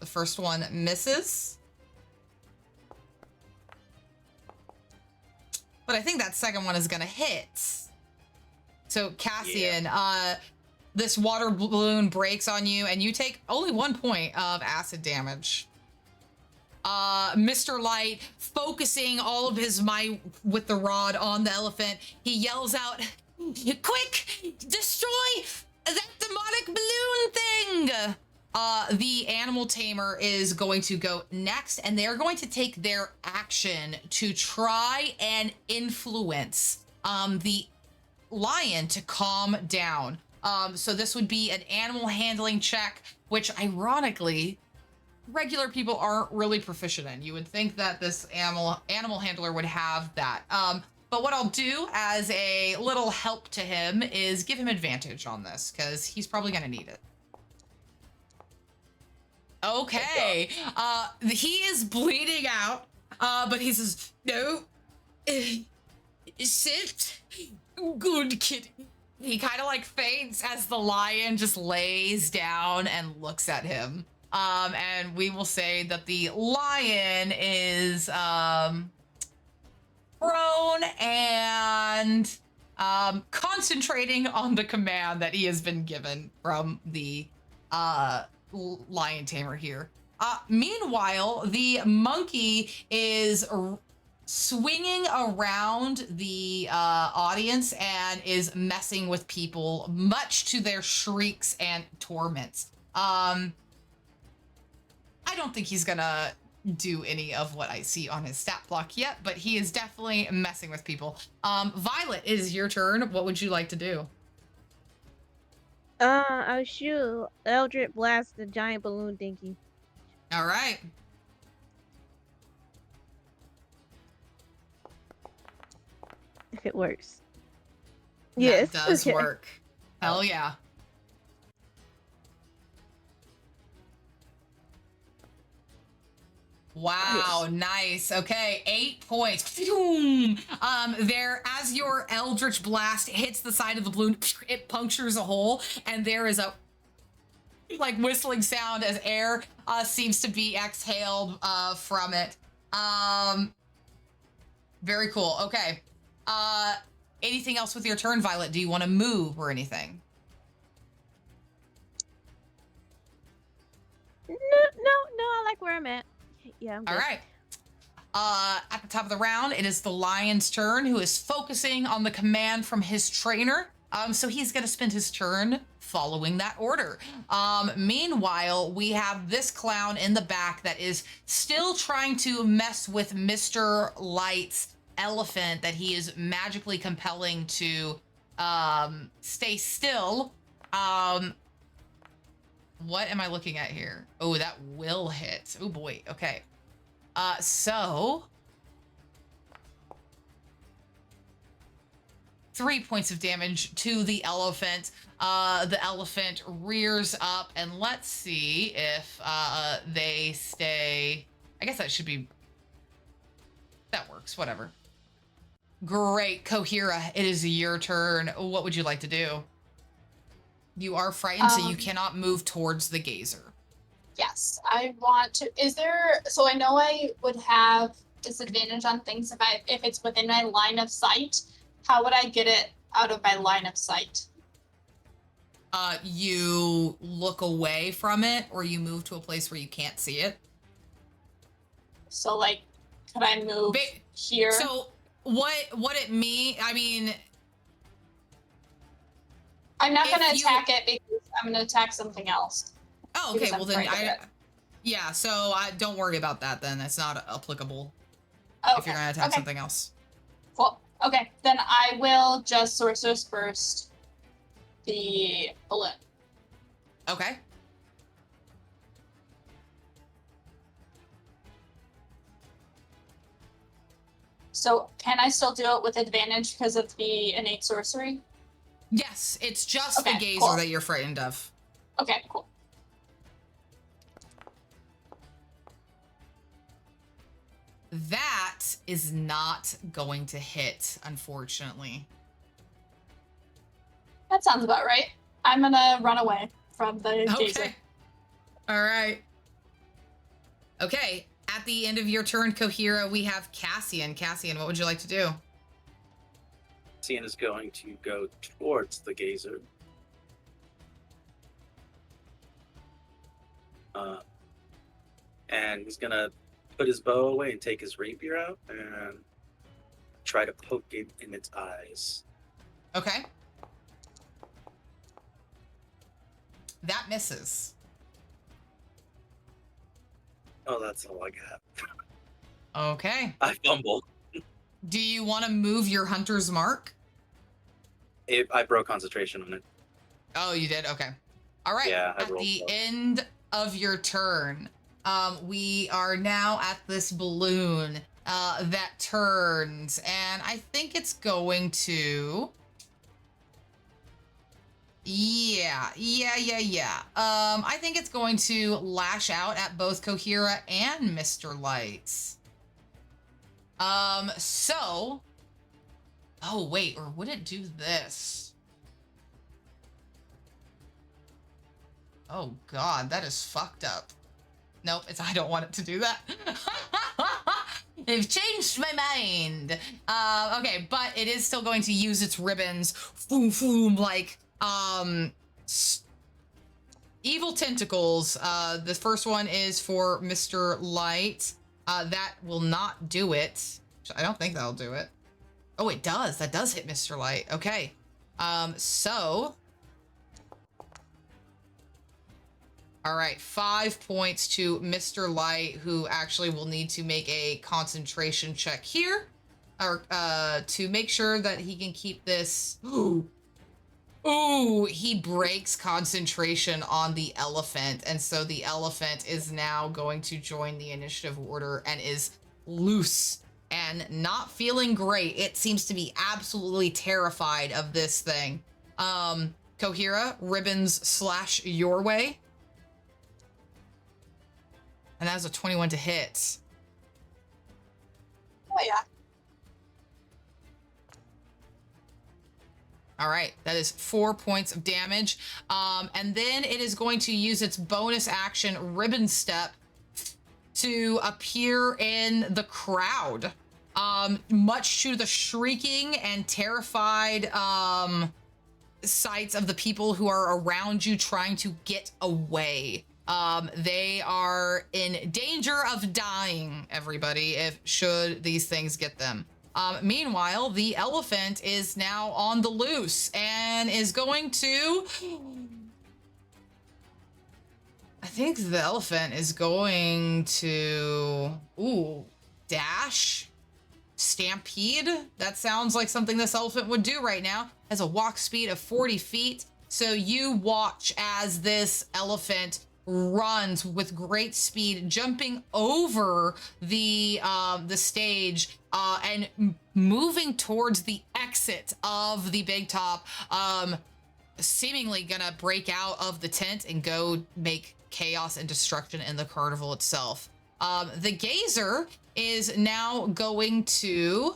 The first one misses. But I think that second one is gonna hit. So Cassian, this water balloon breaks on you and you take only 1 point of acid damage. Mr. Light, focusing all of his might with the rod on the elephant, he yells out, "Quick, destroy that demonic balloon thing!" The animal tamer is going to go next, and they're going to take their action to try and influence the lion to calm down. So this would be an animal handling check, which ironically, regular people aren't really proficient in. You would think that this animal handler would have that. But what I'll do as a little help to him is give him advantage on this, because he's probably going to need it. Okay. He is bleeding out, but he says, "No, sit. Good kitty." He kind of like faints as the lion just lays down and looks at him. And we will say that the lion is prone and concentrating on the command that he has been given from the lion tamer here. Meanwhile, the monkey is swinging around the audience and is messing with people, much to their shrieks and torments. I don't think he's gonna do any of what I see on his stat block yet, but he is definitely messing with people. Violet, it is your turn. What would you like to do? I'll shoot Eldritch Blast the giant balloon dinky. All right. If it works. Yes. That does okay. work. Hell yeah. Wow, nice. Okay, 8 points. There, as your Eldritch Blast hits the side of the balloon, it punctures a hole, and there is a like whistling sound as air seems to be exhaled from it. Very cool. Okay. Anything else with your turn, Violet? Do you want to move or anything? No, I like where I'm at. Yeah, I'm good. All right. At the top of the round, it is the lion's turn, who is focusing on the command from his trainer. So he's going to spend his turn following that order. Meanwhile, we have this clown in the back that is still trying to mess with Mr. Light's elephant that he is magically compelling to stay still. What am I looking at here? Oh, that will hit. Oh boy. Okay. So 3 points of damage to the elephant. The elephant rears up, and let's see if they stay. I guess that should be. That works. Whatever. Great, Kohira. It is your turn. What would you like to do? You are frightened, so you cannot move towards the gazer. Yes, I want to. Is there? So I know I would have disadvantage on things if it's within my line of sight. How would I get it out of my line of sight? You look away from it, or you move to a place where you can't see it. So, like, could I move here? So what it mean? I mean, I'm not going to attack it because I'm going to attack something else. Oh, okay. Well, then yeah. So don't worry about that. Then it's not applicable if you're going to attack something else. Cool. Okay, then I will just Sorcerer's Burst the balloon. Okay. So can I still do it with advantage because of the innate sorcery? Yes, it's just the gazer that you're frightened of. Okay, cool. That is not going to hit, unfortunately. That sounds about right. I'm gonna run away from the gazer. All right. Okay, at the end of your turn, Kohira, we have Cassian. Cassian, what would you like to do? Cassian is going to go towards the gazer. And he's gonna put his bow away and take his rapier out and try to poke it in its eyes. Okay. That misses. Oh, that's all I got. Okay. I fumbled. Do you want to move your hunter's mark? I broke concentration on it. Oh, you did? Okay. All right. Yeah, I at rolled the low. end of your turn, we are now at this balloon that turns, and I think it's going to... Yeah. I think it's going to lash out at both Kohira and Mr. Lights. So... Oh, wait, or would it do this? Oh, God, that is fucked up. Nope, I don't want it to do that. They've changed my mind. Okay, but it is still going to use its ribbons, like, evil tentacles. The first one is for Mr. Light. That will not do it. I don't think that'll do it. Oh, it does. That does hit Mr. Light. Okay. So... All right, 5 points to Mr. Light, who actually will need to make a concentration check here, or to make sure that he can keep this. Ooh, he breaks concentration on the elephant, and so the elephant is now going to join the initiative order and is loose and not feeling great. It seems to be absolutely terrified of this thing. Kohira, ribbons slash your way. And that was a 21 to hit. Oh, yeah. All right, that is 4 points of damage. And then it is going to use its bonus action, Ribbon Step, to appear in the crowd. Much to the shrieking and terrified sights of the people who are around you trying to get away. They are in danger of dying, everybody, should these things get them. Meanwhile, the elephant is now on the loose and is going to... I think the elephant is going to... dash? Stampede? That sounds like something this elephant would do right now. Has a walk speed of 40 feet. So you watch as this elephant runs with great speed, jumping over the stage and moving towards the exit of the big top, seemingly gonna break out of the tent and go make chaos and destruction in the carnival itself. The gazer is now going to...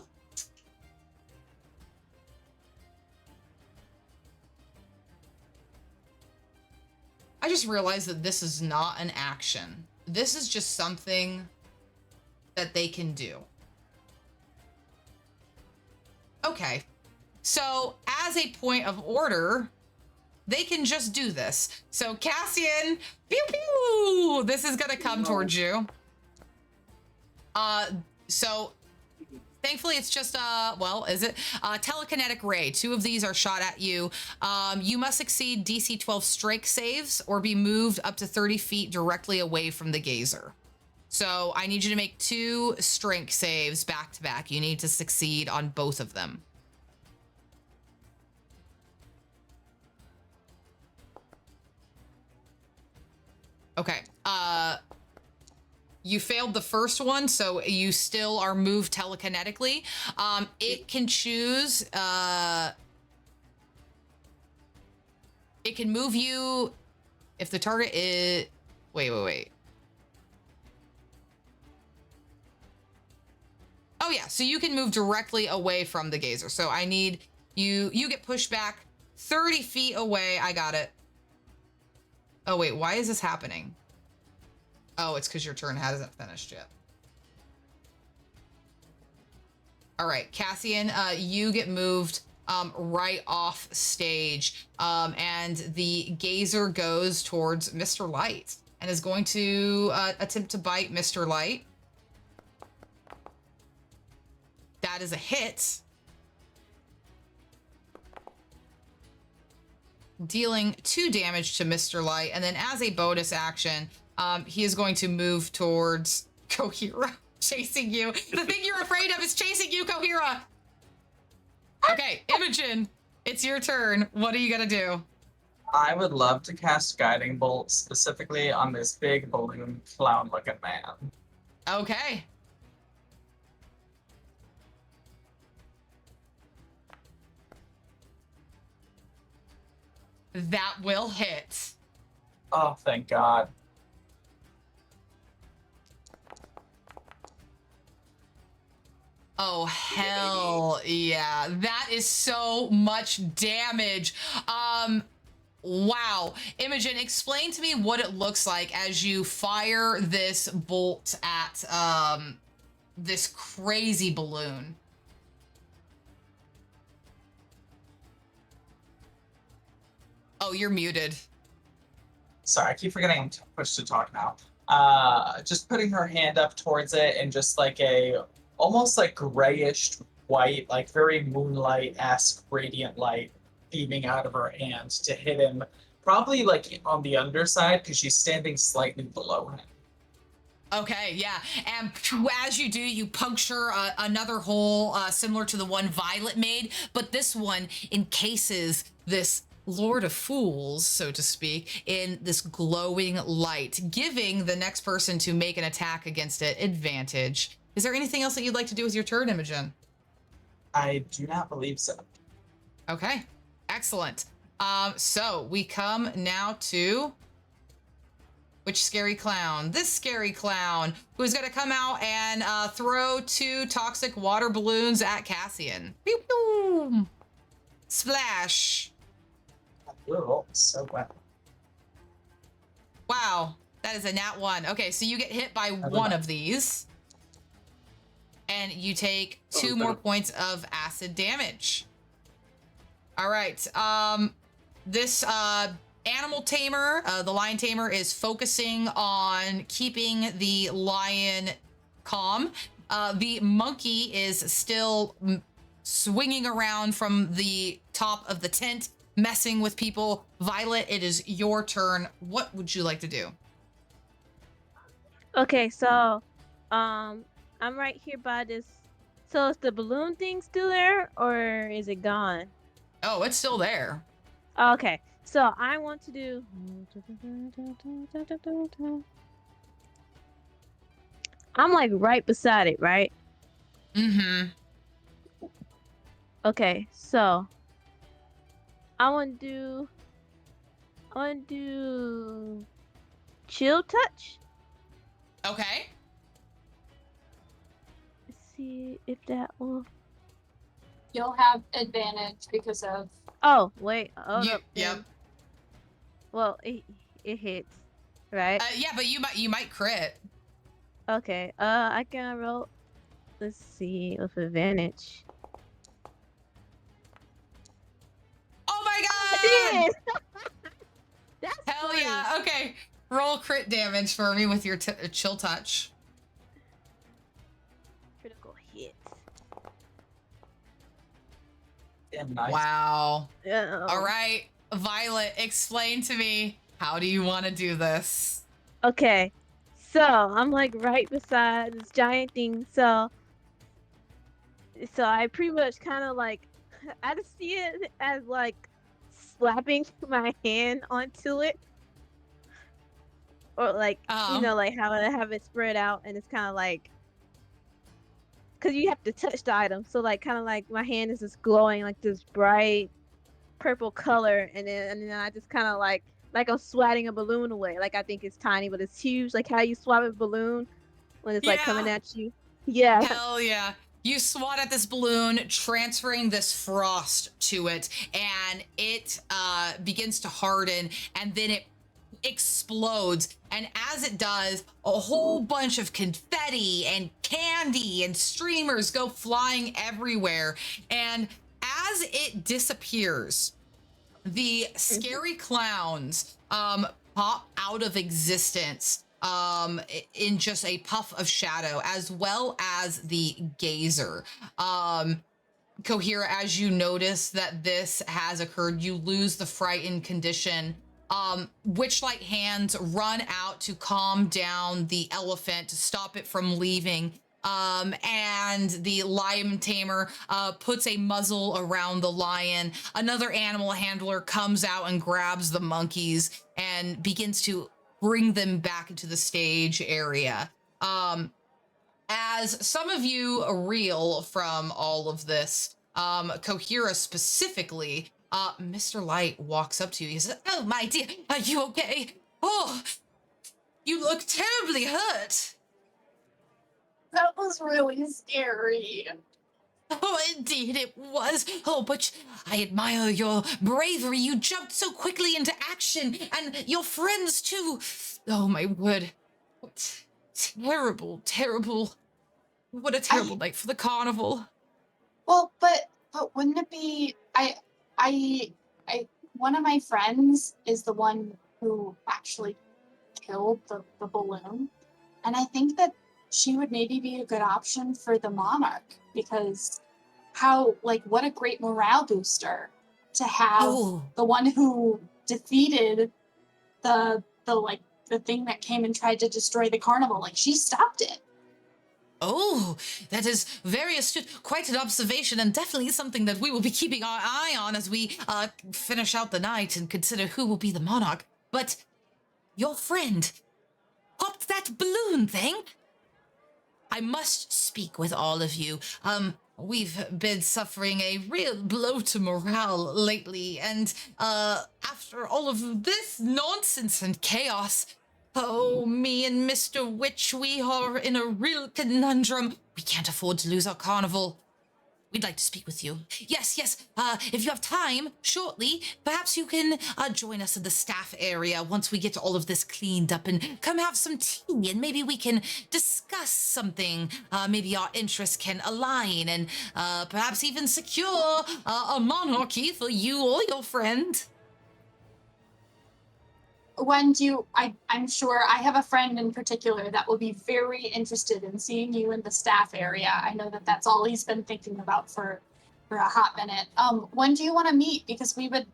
I just realized that this is not an action. This is just something that they can do. Okay. So, as a point of order, they can just do this. So, Cassian, pew pew! This is gonna come towards you. So, thankfully, it's just, telekinetic ray. 2 of these are shot at you. You must exceed DC 12 strength saves or be moved up to 30 feet directly away from the gazer. So I need you to make 2 strength saves back to back. You need to succeed on both of them. Okay. You failed the first one, so you still are moved telekinetically. It can choose, it can move you if the target is, wait. Oh yeah, so you can move directly away from the gazer. So I need you get pushed back 30 feet away. I got it. Oh wait, why is this happening? Oh, it's because your turn hasn't finished yet. All right, Cassian, you get moved right off stage, and the gazer goes towards Mr. Light and is going to attempt to bite Mr. Light. That is a hit. Dealing 2 damage to Mr. Light, and then as a bonus action, he is going to move towards Kohira, chasing you. The thing you're afraid of is chasing you, Kohira. Okay, Imogen, it's your turn. What are you gonna do? I would love to cast Guiding Bolt specifically on this big balloon clown-looking man. Okay. That will hit. Oh, thank God. Oh, hell yeah. That is so much damage. Wow. Imogen, explain to me what it looks like as you fire this bolt at this crazy balloon. Oh, you're muted. Sorry, I keep forgetting I'm pushed to talk now. Just putting her hand up towards it and just like a almost like grayish white, like very moonlight-esque radiant light beaming out of her hand to hit him, probably like on the underside because she's standing slightly below him. Okay, yeah. And as you do, you puncture another hole similar to the one Violet made, but this one encases this Lord of Fools, so to speak, in this glowing light, giving the next person to make an attack against it advantage. Is there anything else that you'd like to do with your turn, Imogen? I do not believe so. Okay, excellent. So we come now to which scary clown? This scary clown who's gonna come out and throw 2 toxic water balloons at Cassian. Pew, pew. Splash. You're rolling so well. Wow, that is a nat 1. Okay, so you get hit by one of these. And you take 2 more points of acid damage. All right. This animal tamer, the lion tamer, is focusing on keeping the lion calm. The monkey is still swinging around from the top of the tent, messing with people. Violet, it is your turn. What would you like to do? Okay, so I'm right here by this. So is the balloon thing still there or is it gone? Oh, it's still there. Okay, so I want to do. I'm like right beside it, right? Mm-hmm. Okay, so I want to do chill touch. Okay. Let's see if that will. You'll have advantage because of. Oh wait. Oh no. Yep. Well, it hits, right? Yeah, but you might crit. Okay. I can roll. Let's see with advantage. Oh my god! I did. That's Hell funny. yeah! Okay, roll crit damage for me with your chill touch. Critical hit. Damn nice. Wow. Yeah. All right, Violet, explain to me, how do you want to do this? Okay. So I'm like right beside this giant thing. So I pretty much kind of like I just see it as like slapping my hand onto it, or like you know, like how I have it spread out, and it's kind of like because you have to touch the item. So like kind of like my hand is just glowing like this bright purple color, and then I just kind of like I'm swatting a balloon away. Like I think it's tiny, but it's huge. Like how you swat a balloon when it's like coming at you. Yeah. Hell yeah. You swat at this balloon, transferring this frost to it, and it begins to harden, and then it explodes. And as it does, a whole bunch of confetti and candy and streamers go flying everywhere. And as it disappears, the scary clowns pop out of existence in just a puff of shadow, as well as the gazer. Cohera, as you notice that this has occurred, you lose the frightened condition. Witchlight hands run out to calm down the elephant, to stop it from leaving. And the lion tamer puts a muzzle around the lion. Another animal handler comes out and grabs the monkeys and begins to bring them back into the stage area. As some of you reel from all of this, Cohera specifically, Mr. Light walks up to you. He says, "Oh, my dear, are you okay? Oh, you look terribly hurt." That was really scary. Oh, indeed it was. Oh, but I admire your bravery. You jumped so quickly into action, and your friends too. Oh, my word. What terrible, terrible. What a terrible night for the carnival. Well, but wouldn't it be? One of my friends is the one who actually killed the balloon, and I think that she would maybe be a good option for the monarch, because what a great morale booster to have the one who defeated the thing that came and tried to destroy the carnival. Like, she stopped it. Oh, that is very astute. Quite an observation, and definitely something that we will be keeping our eye on as we finish out the night and consider who will be the monarch. But your friend popped that balloon thing. I must speak with all of you. We've been suffering a real blow to morale lately, and after all of this nonsense and chaos, oh, me and Mr. Witch, we are in a real conundrum. We can't afford to lose our carnival. We'd like to speak with you. Yes, if you have time, shortly, perhaps you can join us in the staff area once we get all of this cleaned up, and come have some tea, and maybe we can discuss something. Maybe our interests can align, and perhaps even secure a monarchy for you or your friend. I'm sure I have a friend in particular that will be very interested in seeing you in the staff area. I know that that's all he's been thinking about for a hot minute. When do you want to meet? Because we would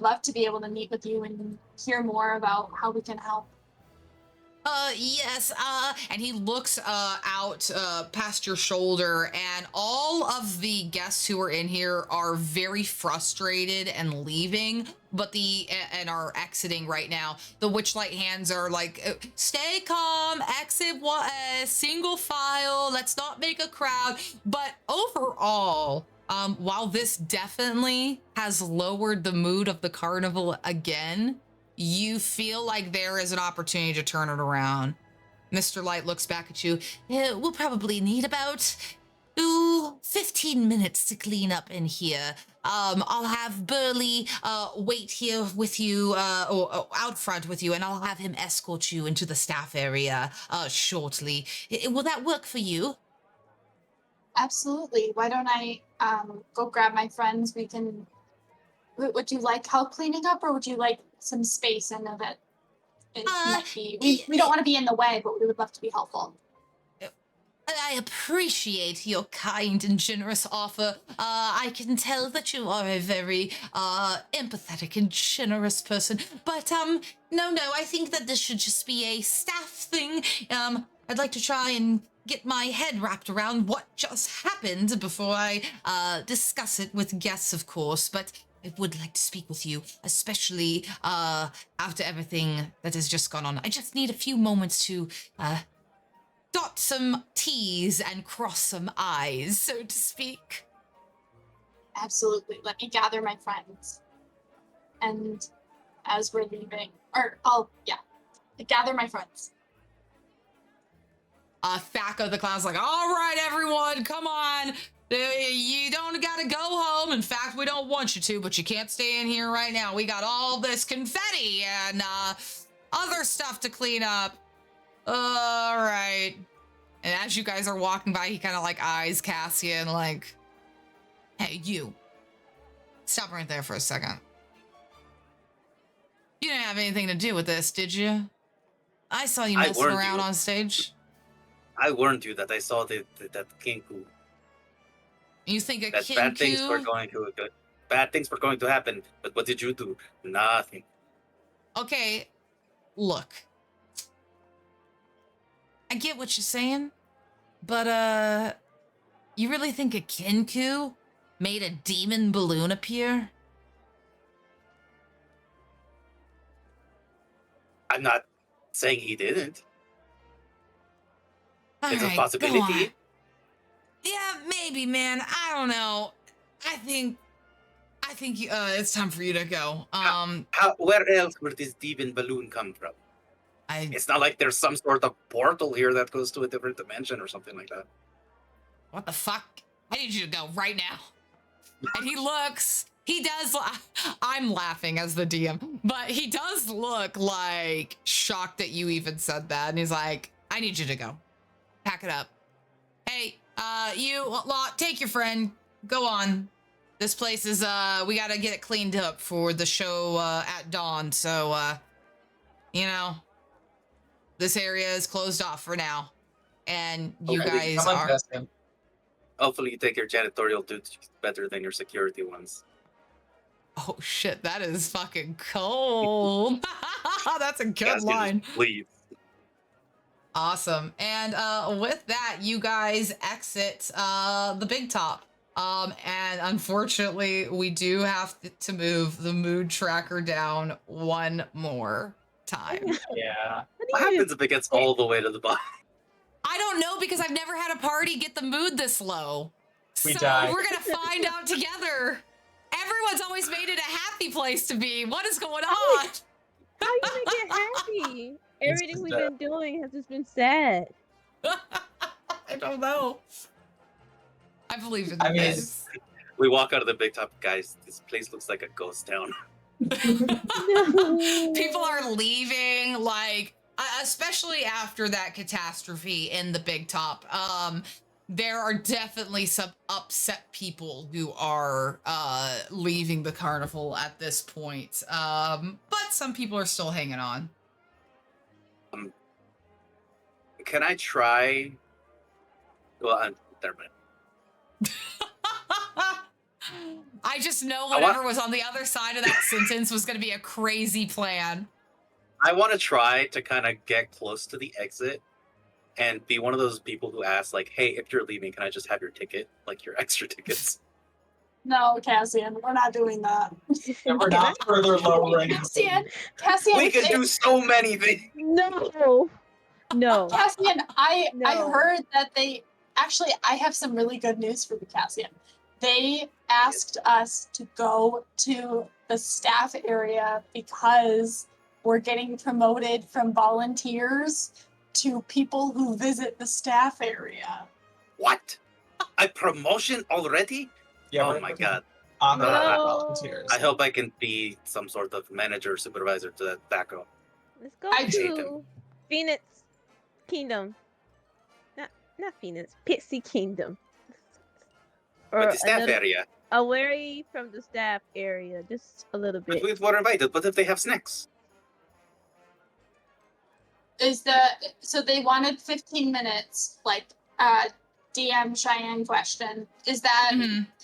love to be able to meet with you and hear more about how we can help. Yes, and he looks out past your shoulder, and all of the guests who are in here are very frustrated and leaving, and are exiting right now. The Witchlight hands are like, "Stay calm, exit single file, let's not make a crowd." But overall, while this definitely has lowered the mood of the carnival again, you feel like there is an opportunity to turn it around. Mr. Light looks back at you. We'll probably need about 15 minutes to clean up in here. I'll have Burley wait here with you, or out front with you, and I'll have him escort you into the staff area shortly. Will that work for you? Absolutely. Why don't I go grab my friends? Would you like help cleaning up, or would you like some space? I know that it might be. We don't want to be in the way, but we would love to be helpful. I appreciate your kind and generous offer. I can tell that you are a very empathetic and generous person. But no, I think that this should just be a staff thing. I'd like to try and get my head wrapped around what just happened before I discuss it with guests, of course. But I would like to speak with you, especially after everything that has just gone on. I just need a few moments to dot some T's and cross some I's, so to speak. Absolutely. Let me gather my friends. And as we're leaving, gather my friends. Thaco the Clown's like, all right, everyone, come on. You don't gotta go home. In fact, we don't want you to, but you can't stay in here right now. We got all this confetti and other stuff to clean up. All right. And as you guys are walking by, he kind of like eyes Cassian like, hey, you. Stop right there for a second. You didn't have anything to do with this, did you? I saw you messing around on stage. I warned you that I saw that Kinku. You think a that Kinku? Bad things were going to happen. But what did you do? Nothing. Okay, look. I get what you're saying, but you really think a Kinku made a demon balloon appear? I'm not saying he didn't. It's a Alright, possibility. go on. Yeah, maybe, man. I don't know. I think it's time for you to go. Where else would this demon balloon come from? It's not like there's some sort of portal here that goes to a different dimension or something like that. What the fuck? I need you to go right now. And he looks, he does, I'm laughing as the DM, but he does look like shocked that you even said that. And he's like, I need you to go. Pack it up. Hey, you lot, take your friend, go on. This place is, we gotta get it cleaned up for the show, at dawn. So, you know, this area is closed off for now. And you guys are... Hopefully you take your janitorial duties better than your security ones. Oh shit, that is fucking cold. That's a good line. Please. Awesome. And with that, you guys exit the big top. And unfortunately, we do have to move the mood tracker down one more time. Yeah. What happens if it gets all the way to the bottom? I don't know, because I've never had a party get the mood this low. We so died. We're gonna find out together. Everyone's always made it a happy place to be. What is going on? How you gonna get happy? Everything we've been doing has just been sad. I don't know. I believe in this. We walk out of the big top, guys. This place looks like a ghost town. People are leaving, like, especially after that catastrophe in the big top. There are definitely some upset people who are leaving the carnival at this point. But some people are still hanging on. Can I try? Well, never mind. I just know whatever was on the other side of that sentence was going to be a crazy plan. I want to try to kind of get close to the exit and be one of those people who asks, like, hey, if you're leaving, can I just have your ticket? Like, your extra tickets? No, Cassian, we're not doing that. And we're not further lowering. Cassian, we can do so many things. No. Cassian, I No. heard that actually, I have some really good news for you, Cassian. They asked us to go to the staff area because we're getting promoted from volunteers to people who visit the staff area. What? A promotion already? Yeah, oh my god. On the No. volunteers. I hope I can be some sort of manager or supervisor to that Thaco. Let's go I hate to Phoenix Kingdom. Not Phoenix, Pixie Kingdom. But the staff area. Away from the staff area, just a little bit. But we were invited. What if they have snacks? So they wanted 15 minutes, like DM Cheyenne question. Is that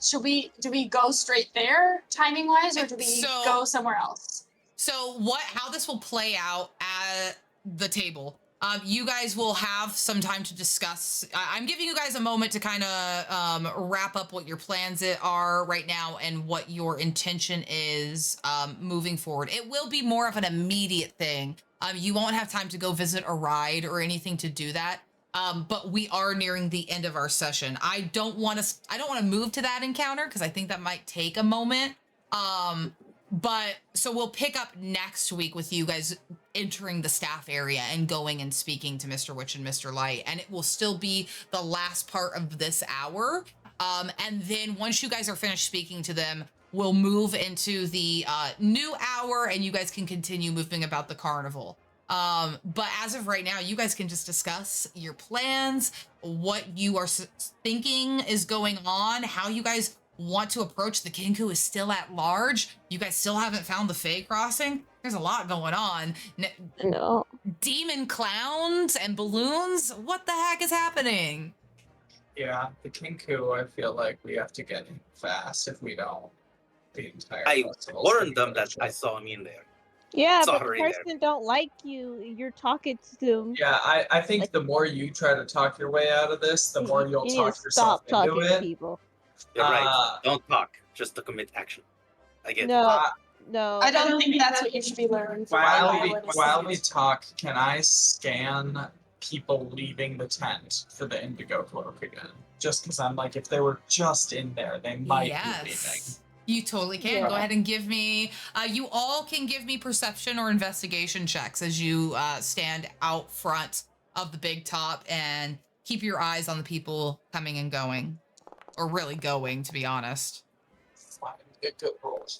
do we go straight there timing wise, or do we go somewhere else? So how this will play out at the table. You guys will have some time to discuss. I'm giving you guys a moment to kind of wrap up what your plans are right now and what your intention is moving forward. It will be more of an immediate thing. You won't have time to go visit a ride or anything to do that. But we are nearing the end of our session. I don't want to move to that encounter because I think that might take a moment. But so we'll pick up next week with you guys entering the staff area and going and speaking to Mr. Witch and Mr. Light. And it will still be the last part of this hour. And then once you guys are finished speaking to them, we'll move into the new hour and you guys can continue moving about the carnival. But as of right now, you guys can just discuss your plans, what you are thinking is going on, how you guys want to approach. The Kinku is still at large. You guys still haven't found the Fey Crossing. There's a lot going on. No. Demon clowns and balloons. What the heck is happening? Yeah, the Kinku, I feel like we have to get in fast. If we don't, the entire I festival's warned gonna them that go I saw him in there. Yeah, but the Sorry there. person don't like you. You're talking to them. Yeah, I think Like- the more you try to talk your way out of this, the more you'll you need talk to yourself stop talking into to it. people. You're right. Don't talk, just to commit action. I get No, it. no. I don't think that's what you should be learning from While we talk, can I scan people leaving the tent for the indigo cloak again? Just because I'm like, if they were just in there, they might be leaving. Yes. You totally can. Yeah. Go ahead and give me, you all can give me perception or investigation checks as you stand out front of the big top and keep your eyes on the people coming and going. Or really going, to be honest. Fine, get good rolls.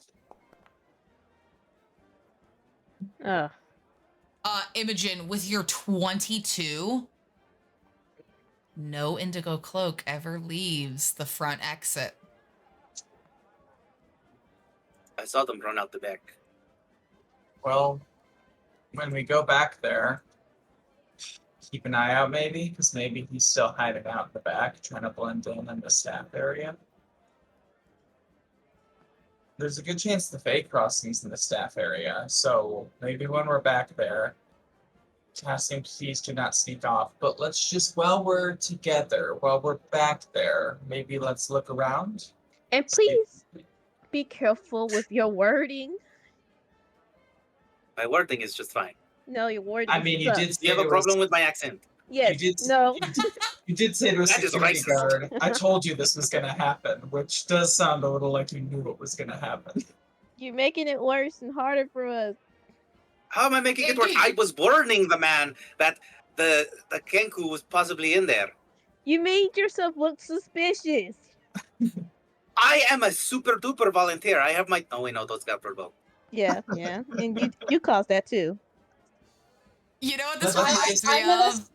Imogen, with your 22, no indigo cloak ever leaves the front exit. I saw them run out the back. Well, when we go back there, keep an eye out maybe, because maybe he's still hiding out in the back, trying to blend in the staff area. There's a good chance the Fey Crossing's in the staff area, so maybe when we're back there, tasking please do not sneak off. But let's just, while we're together, while we're back there, maybe let's look around. And please be careful with your wording. My wording is just fine. No, your wording. I mean, you did. Do you have a problem with my accent? Yes. You did, No. You did say to a That is security racist. guard, I told you this was going to happen, which does sound a little like you knew it was going to happen. You're making it worse and harder for us. How am I making it worse? I was warning the man that the Kenku was possibly in there. You made yourself look suspicious. I am a super duper volunteer. I have my. Oh wait, no, those got provoked. Yeah, yeah. And you caused that too. You know what this That's reminds I'm me gonna of?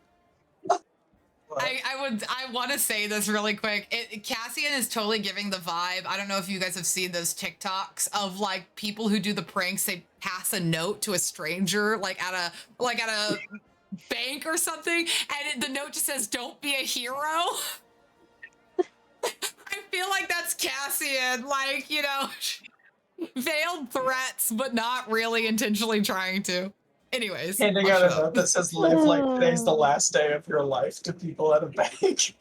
I want to say this really quick. Cassian is totally giving the vibe. I don't know if you guys have seen those TikToks of like people who do the pranks. They pass a note to a stranger, like at a bank or something, and the note just says, "Don't be a hero." I feel like that's Cassian, like, you know, veiled threats, but not really intentionally trying to. Anyways, Handing out a note that says, live like today's the last day of your life to people at a bank.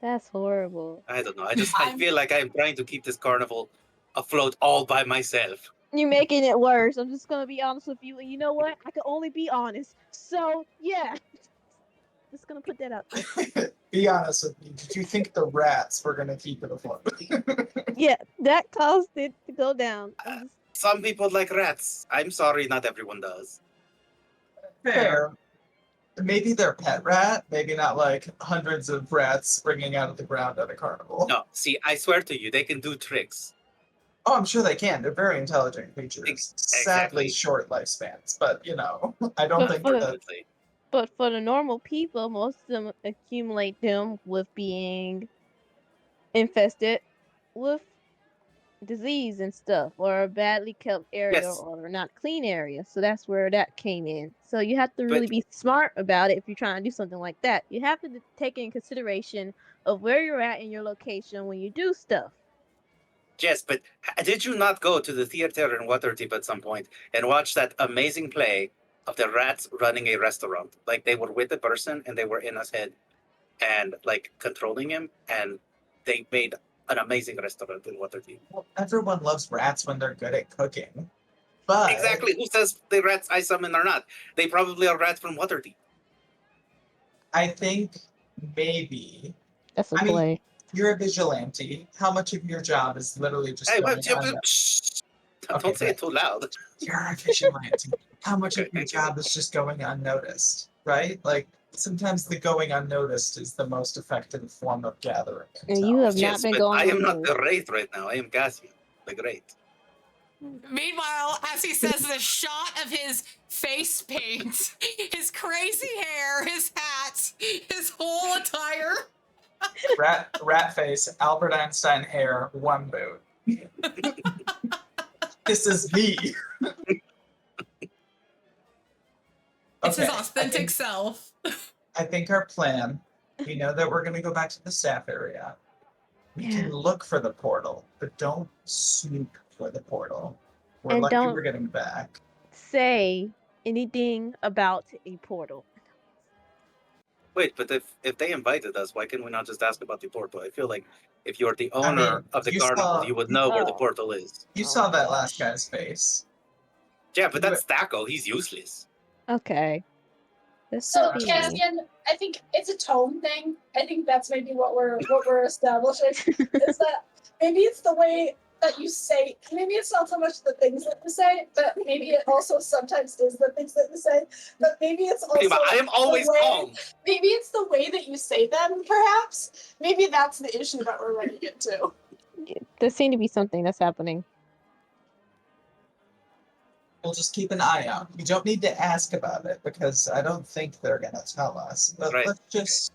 That's horrible. I don't know. I feel like I'm trying to keep this carnival afloat all by myself. You're making it worse. I'm just gonna be honest with you. And you know what? I can only be honest. So yeah. Just gonna put that out there. Be honest with me. Did you think the rats were going to keep it afloat? Yeah, that caused it to go down. I'm just- Some people like rats. I'm sorry, not everyone does. Fair. Maybe they're pet rat. Maybe not like hundreds of rats springing out of the ground at a carnival. No, see, I swear to you, they can do tricks. Oh, I'm sure they can. They're very intelligent creatures. Exactly. Sadly, short lifespans. But, you know, I don't But think for that. Definitely. But for the normal people, most of them accumulate them with being infested with disease and stuff, or a badly kept area, Yes. or not clean area. So that's where that came in. So you have to really But- be smart about it if you're trying to do something like that. You have to take in consideration of where you're at in your location when you do stuff. Yes, but did you not go to the theater in Waterdeep at some point and watch that amazing play of the rats running a restaurant? Like they were with the person and they were in his head and like controlling him, and they made an amazing restaurant in Waterdeep. Well, everyone loves rats when they're good at cooking. But Exactly. Who says the rats I summon are not? They probably are rats from Waterdeep. I think maybe That's a I mean, play. you're a vigilante. How much of your job is literally just Hey, going what? on Don't say it too loud. You're a vigilante. How much Okay, of your thank you. job is just going unnoticed, right? Like, sometimes the going unnoticed is the most effective form of gathering And intel. you have not Yes, been but going I am not unnoticed. the Wraith right now. I am Cassian, the Great. Meanwhile, as he says the shot of his face paint, his crazy hair, his hat, his whole attire. Rat face, Albert Einstein hair, one boot. This is me. It's his Okay, authentic self. I think our plan, we know that we're going to go back to the staff area. We can look for the portal, but don't snoop for the portal. We're And lucky don't- we're getting back. Say anything about a portal. Wait, but if they invited us, why can we not just ask about the portal? I feel like if you're the I owner mean, of the you carnival, saw- you would know where the Oh. portal is. You Oh saw my that last gosh. guy's face. Yeah, but that's Thaco. He's useless. Okay. This So could be- Cassian, I think it's a tone thing. I think that's maybe what we're establishing is that maybe it's the way that you say. Maybe it's not so much the things that you say, but maybe it also sometimes is the things that you say. But maybe it's also I am always the way, calm. Maybe it's the way that you say them. Perhaps maybe that's the issue that we're running into. There seems to be something that's happening. We'll just keep an eye out. You don't need to ask about it because I don't think they're gonna tell us. But Right. let's just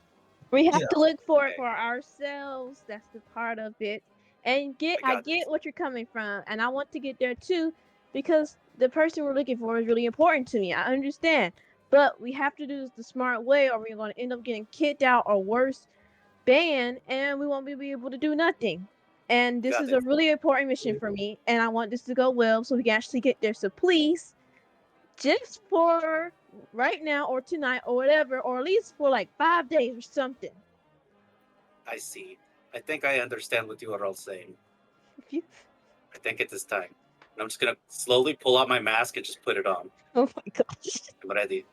We have Yeah. to look for it Okay. for ourselves. That's the part of it. And I I got get what you're coming from, and I want to get there too, because the person we're looking for is really important to me. I understand, but we have to do this the smart way, or we're going to end up getting kicked out or worse, banned, and we won't be able to do nothing. And this Got is it. a really important mission for me, and I want this to go well, so we can actually get there. So please, just for right now or tonight or whatever, or at least for like 5 days or something. I see. I think I understand what you are all saying. I think it is time. And I'm just gonna slowly pull out my mask and just put it on. Oh my gosh. I'm ready.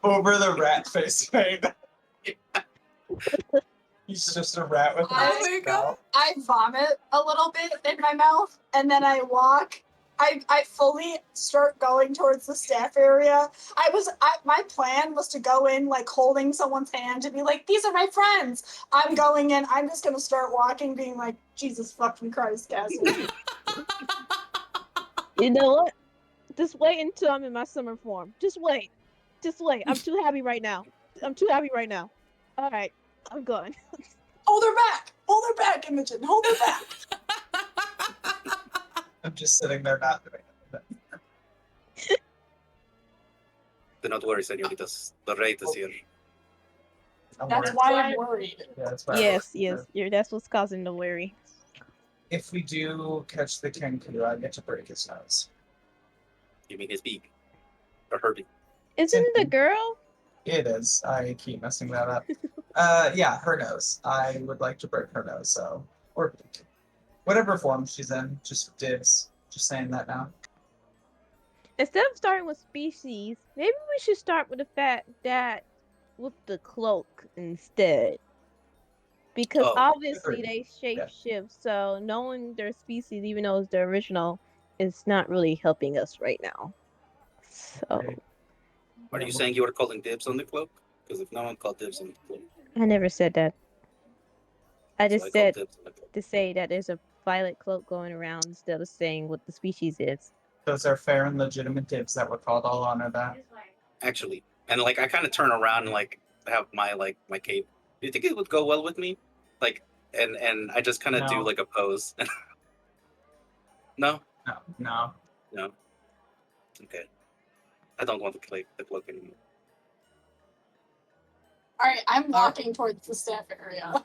over the rat face paint. He's just a rat with a Oh mask my now. I vomit a little bit in my mouth, and then I walk. I fully start going towards the staff area. My plan was to go in like holding someone's hand to be like, these are my friends. I'm going in. I'm just gonna start walking, being like, Jesus fucking Christ, Cassie. You know what? Just wait until I'm in my summer form. Just wait. Just wait. I'm too happy right now. All right. I'm going. Hold her back. Hold her back, Imogen. Hold her back. I'm just sitting there not doing anything. Do not worry, senoritas. The Wraith is here. I'm That's worried. why I'm worried. Yeah, that's why I'm Yes, worried. yes. That's what's causing the worry. If we do catch the Kenku, I get to break his nose. You mean his beak? Or her beak? Isn't it a girl? It is. I keep messing that up. Yeah, her nose. I would like to break her nose, so or whatever form she's in, just dibs. Just saying that now. Instead of starting with species, maybe we should start with the fact that with the cloak instead. Because Oh, obviously agreed. they shapeshift, so knowing their species, even though it's the original, is not really helping us right now. So Right. Are you saying you were calling dibs on the cloak? Because if no one called dibs on the cloak, I never said that. I so just I called said dibs on the cloak. to say that there's a violet cloak going around instead of saying what the species is. Those are fair and legitimate dibs that were called. I'll honor that. Actually, and like I kind of turn around and like have my cape. Do you think it would go well with me? Like, and I just kind of do No. like a pose. No, No. okay. I don't want the cloak anymore. Alright, I'm walking towards the staff area.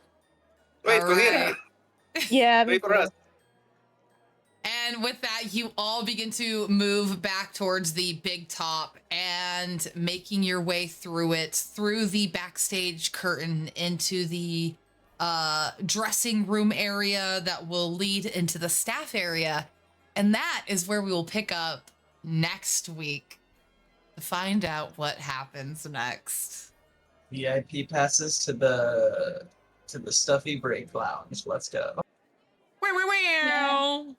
Wait, All Kohira, right. Yeah, me wait for too. us. And with that, you all begin to move back towards the big top and making your way through it, through the backstage curtain into the dressing room area that will lead into the staff area. And that is where we will pick up next week to find out what happens next. VIP passes to the stuffy break lounge. Let's go. Wow.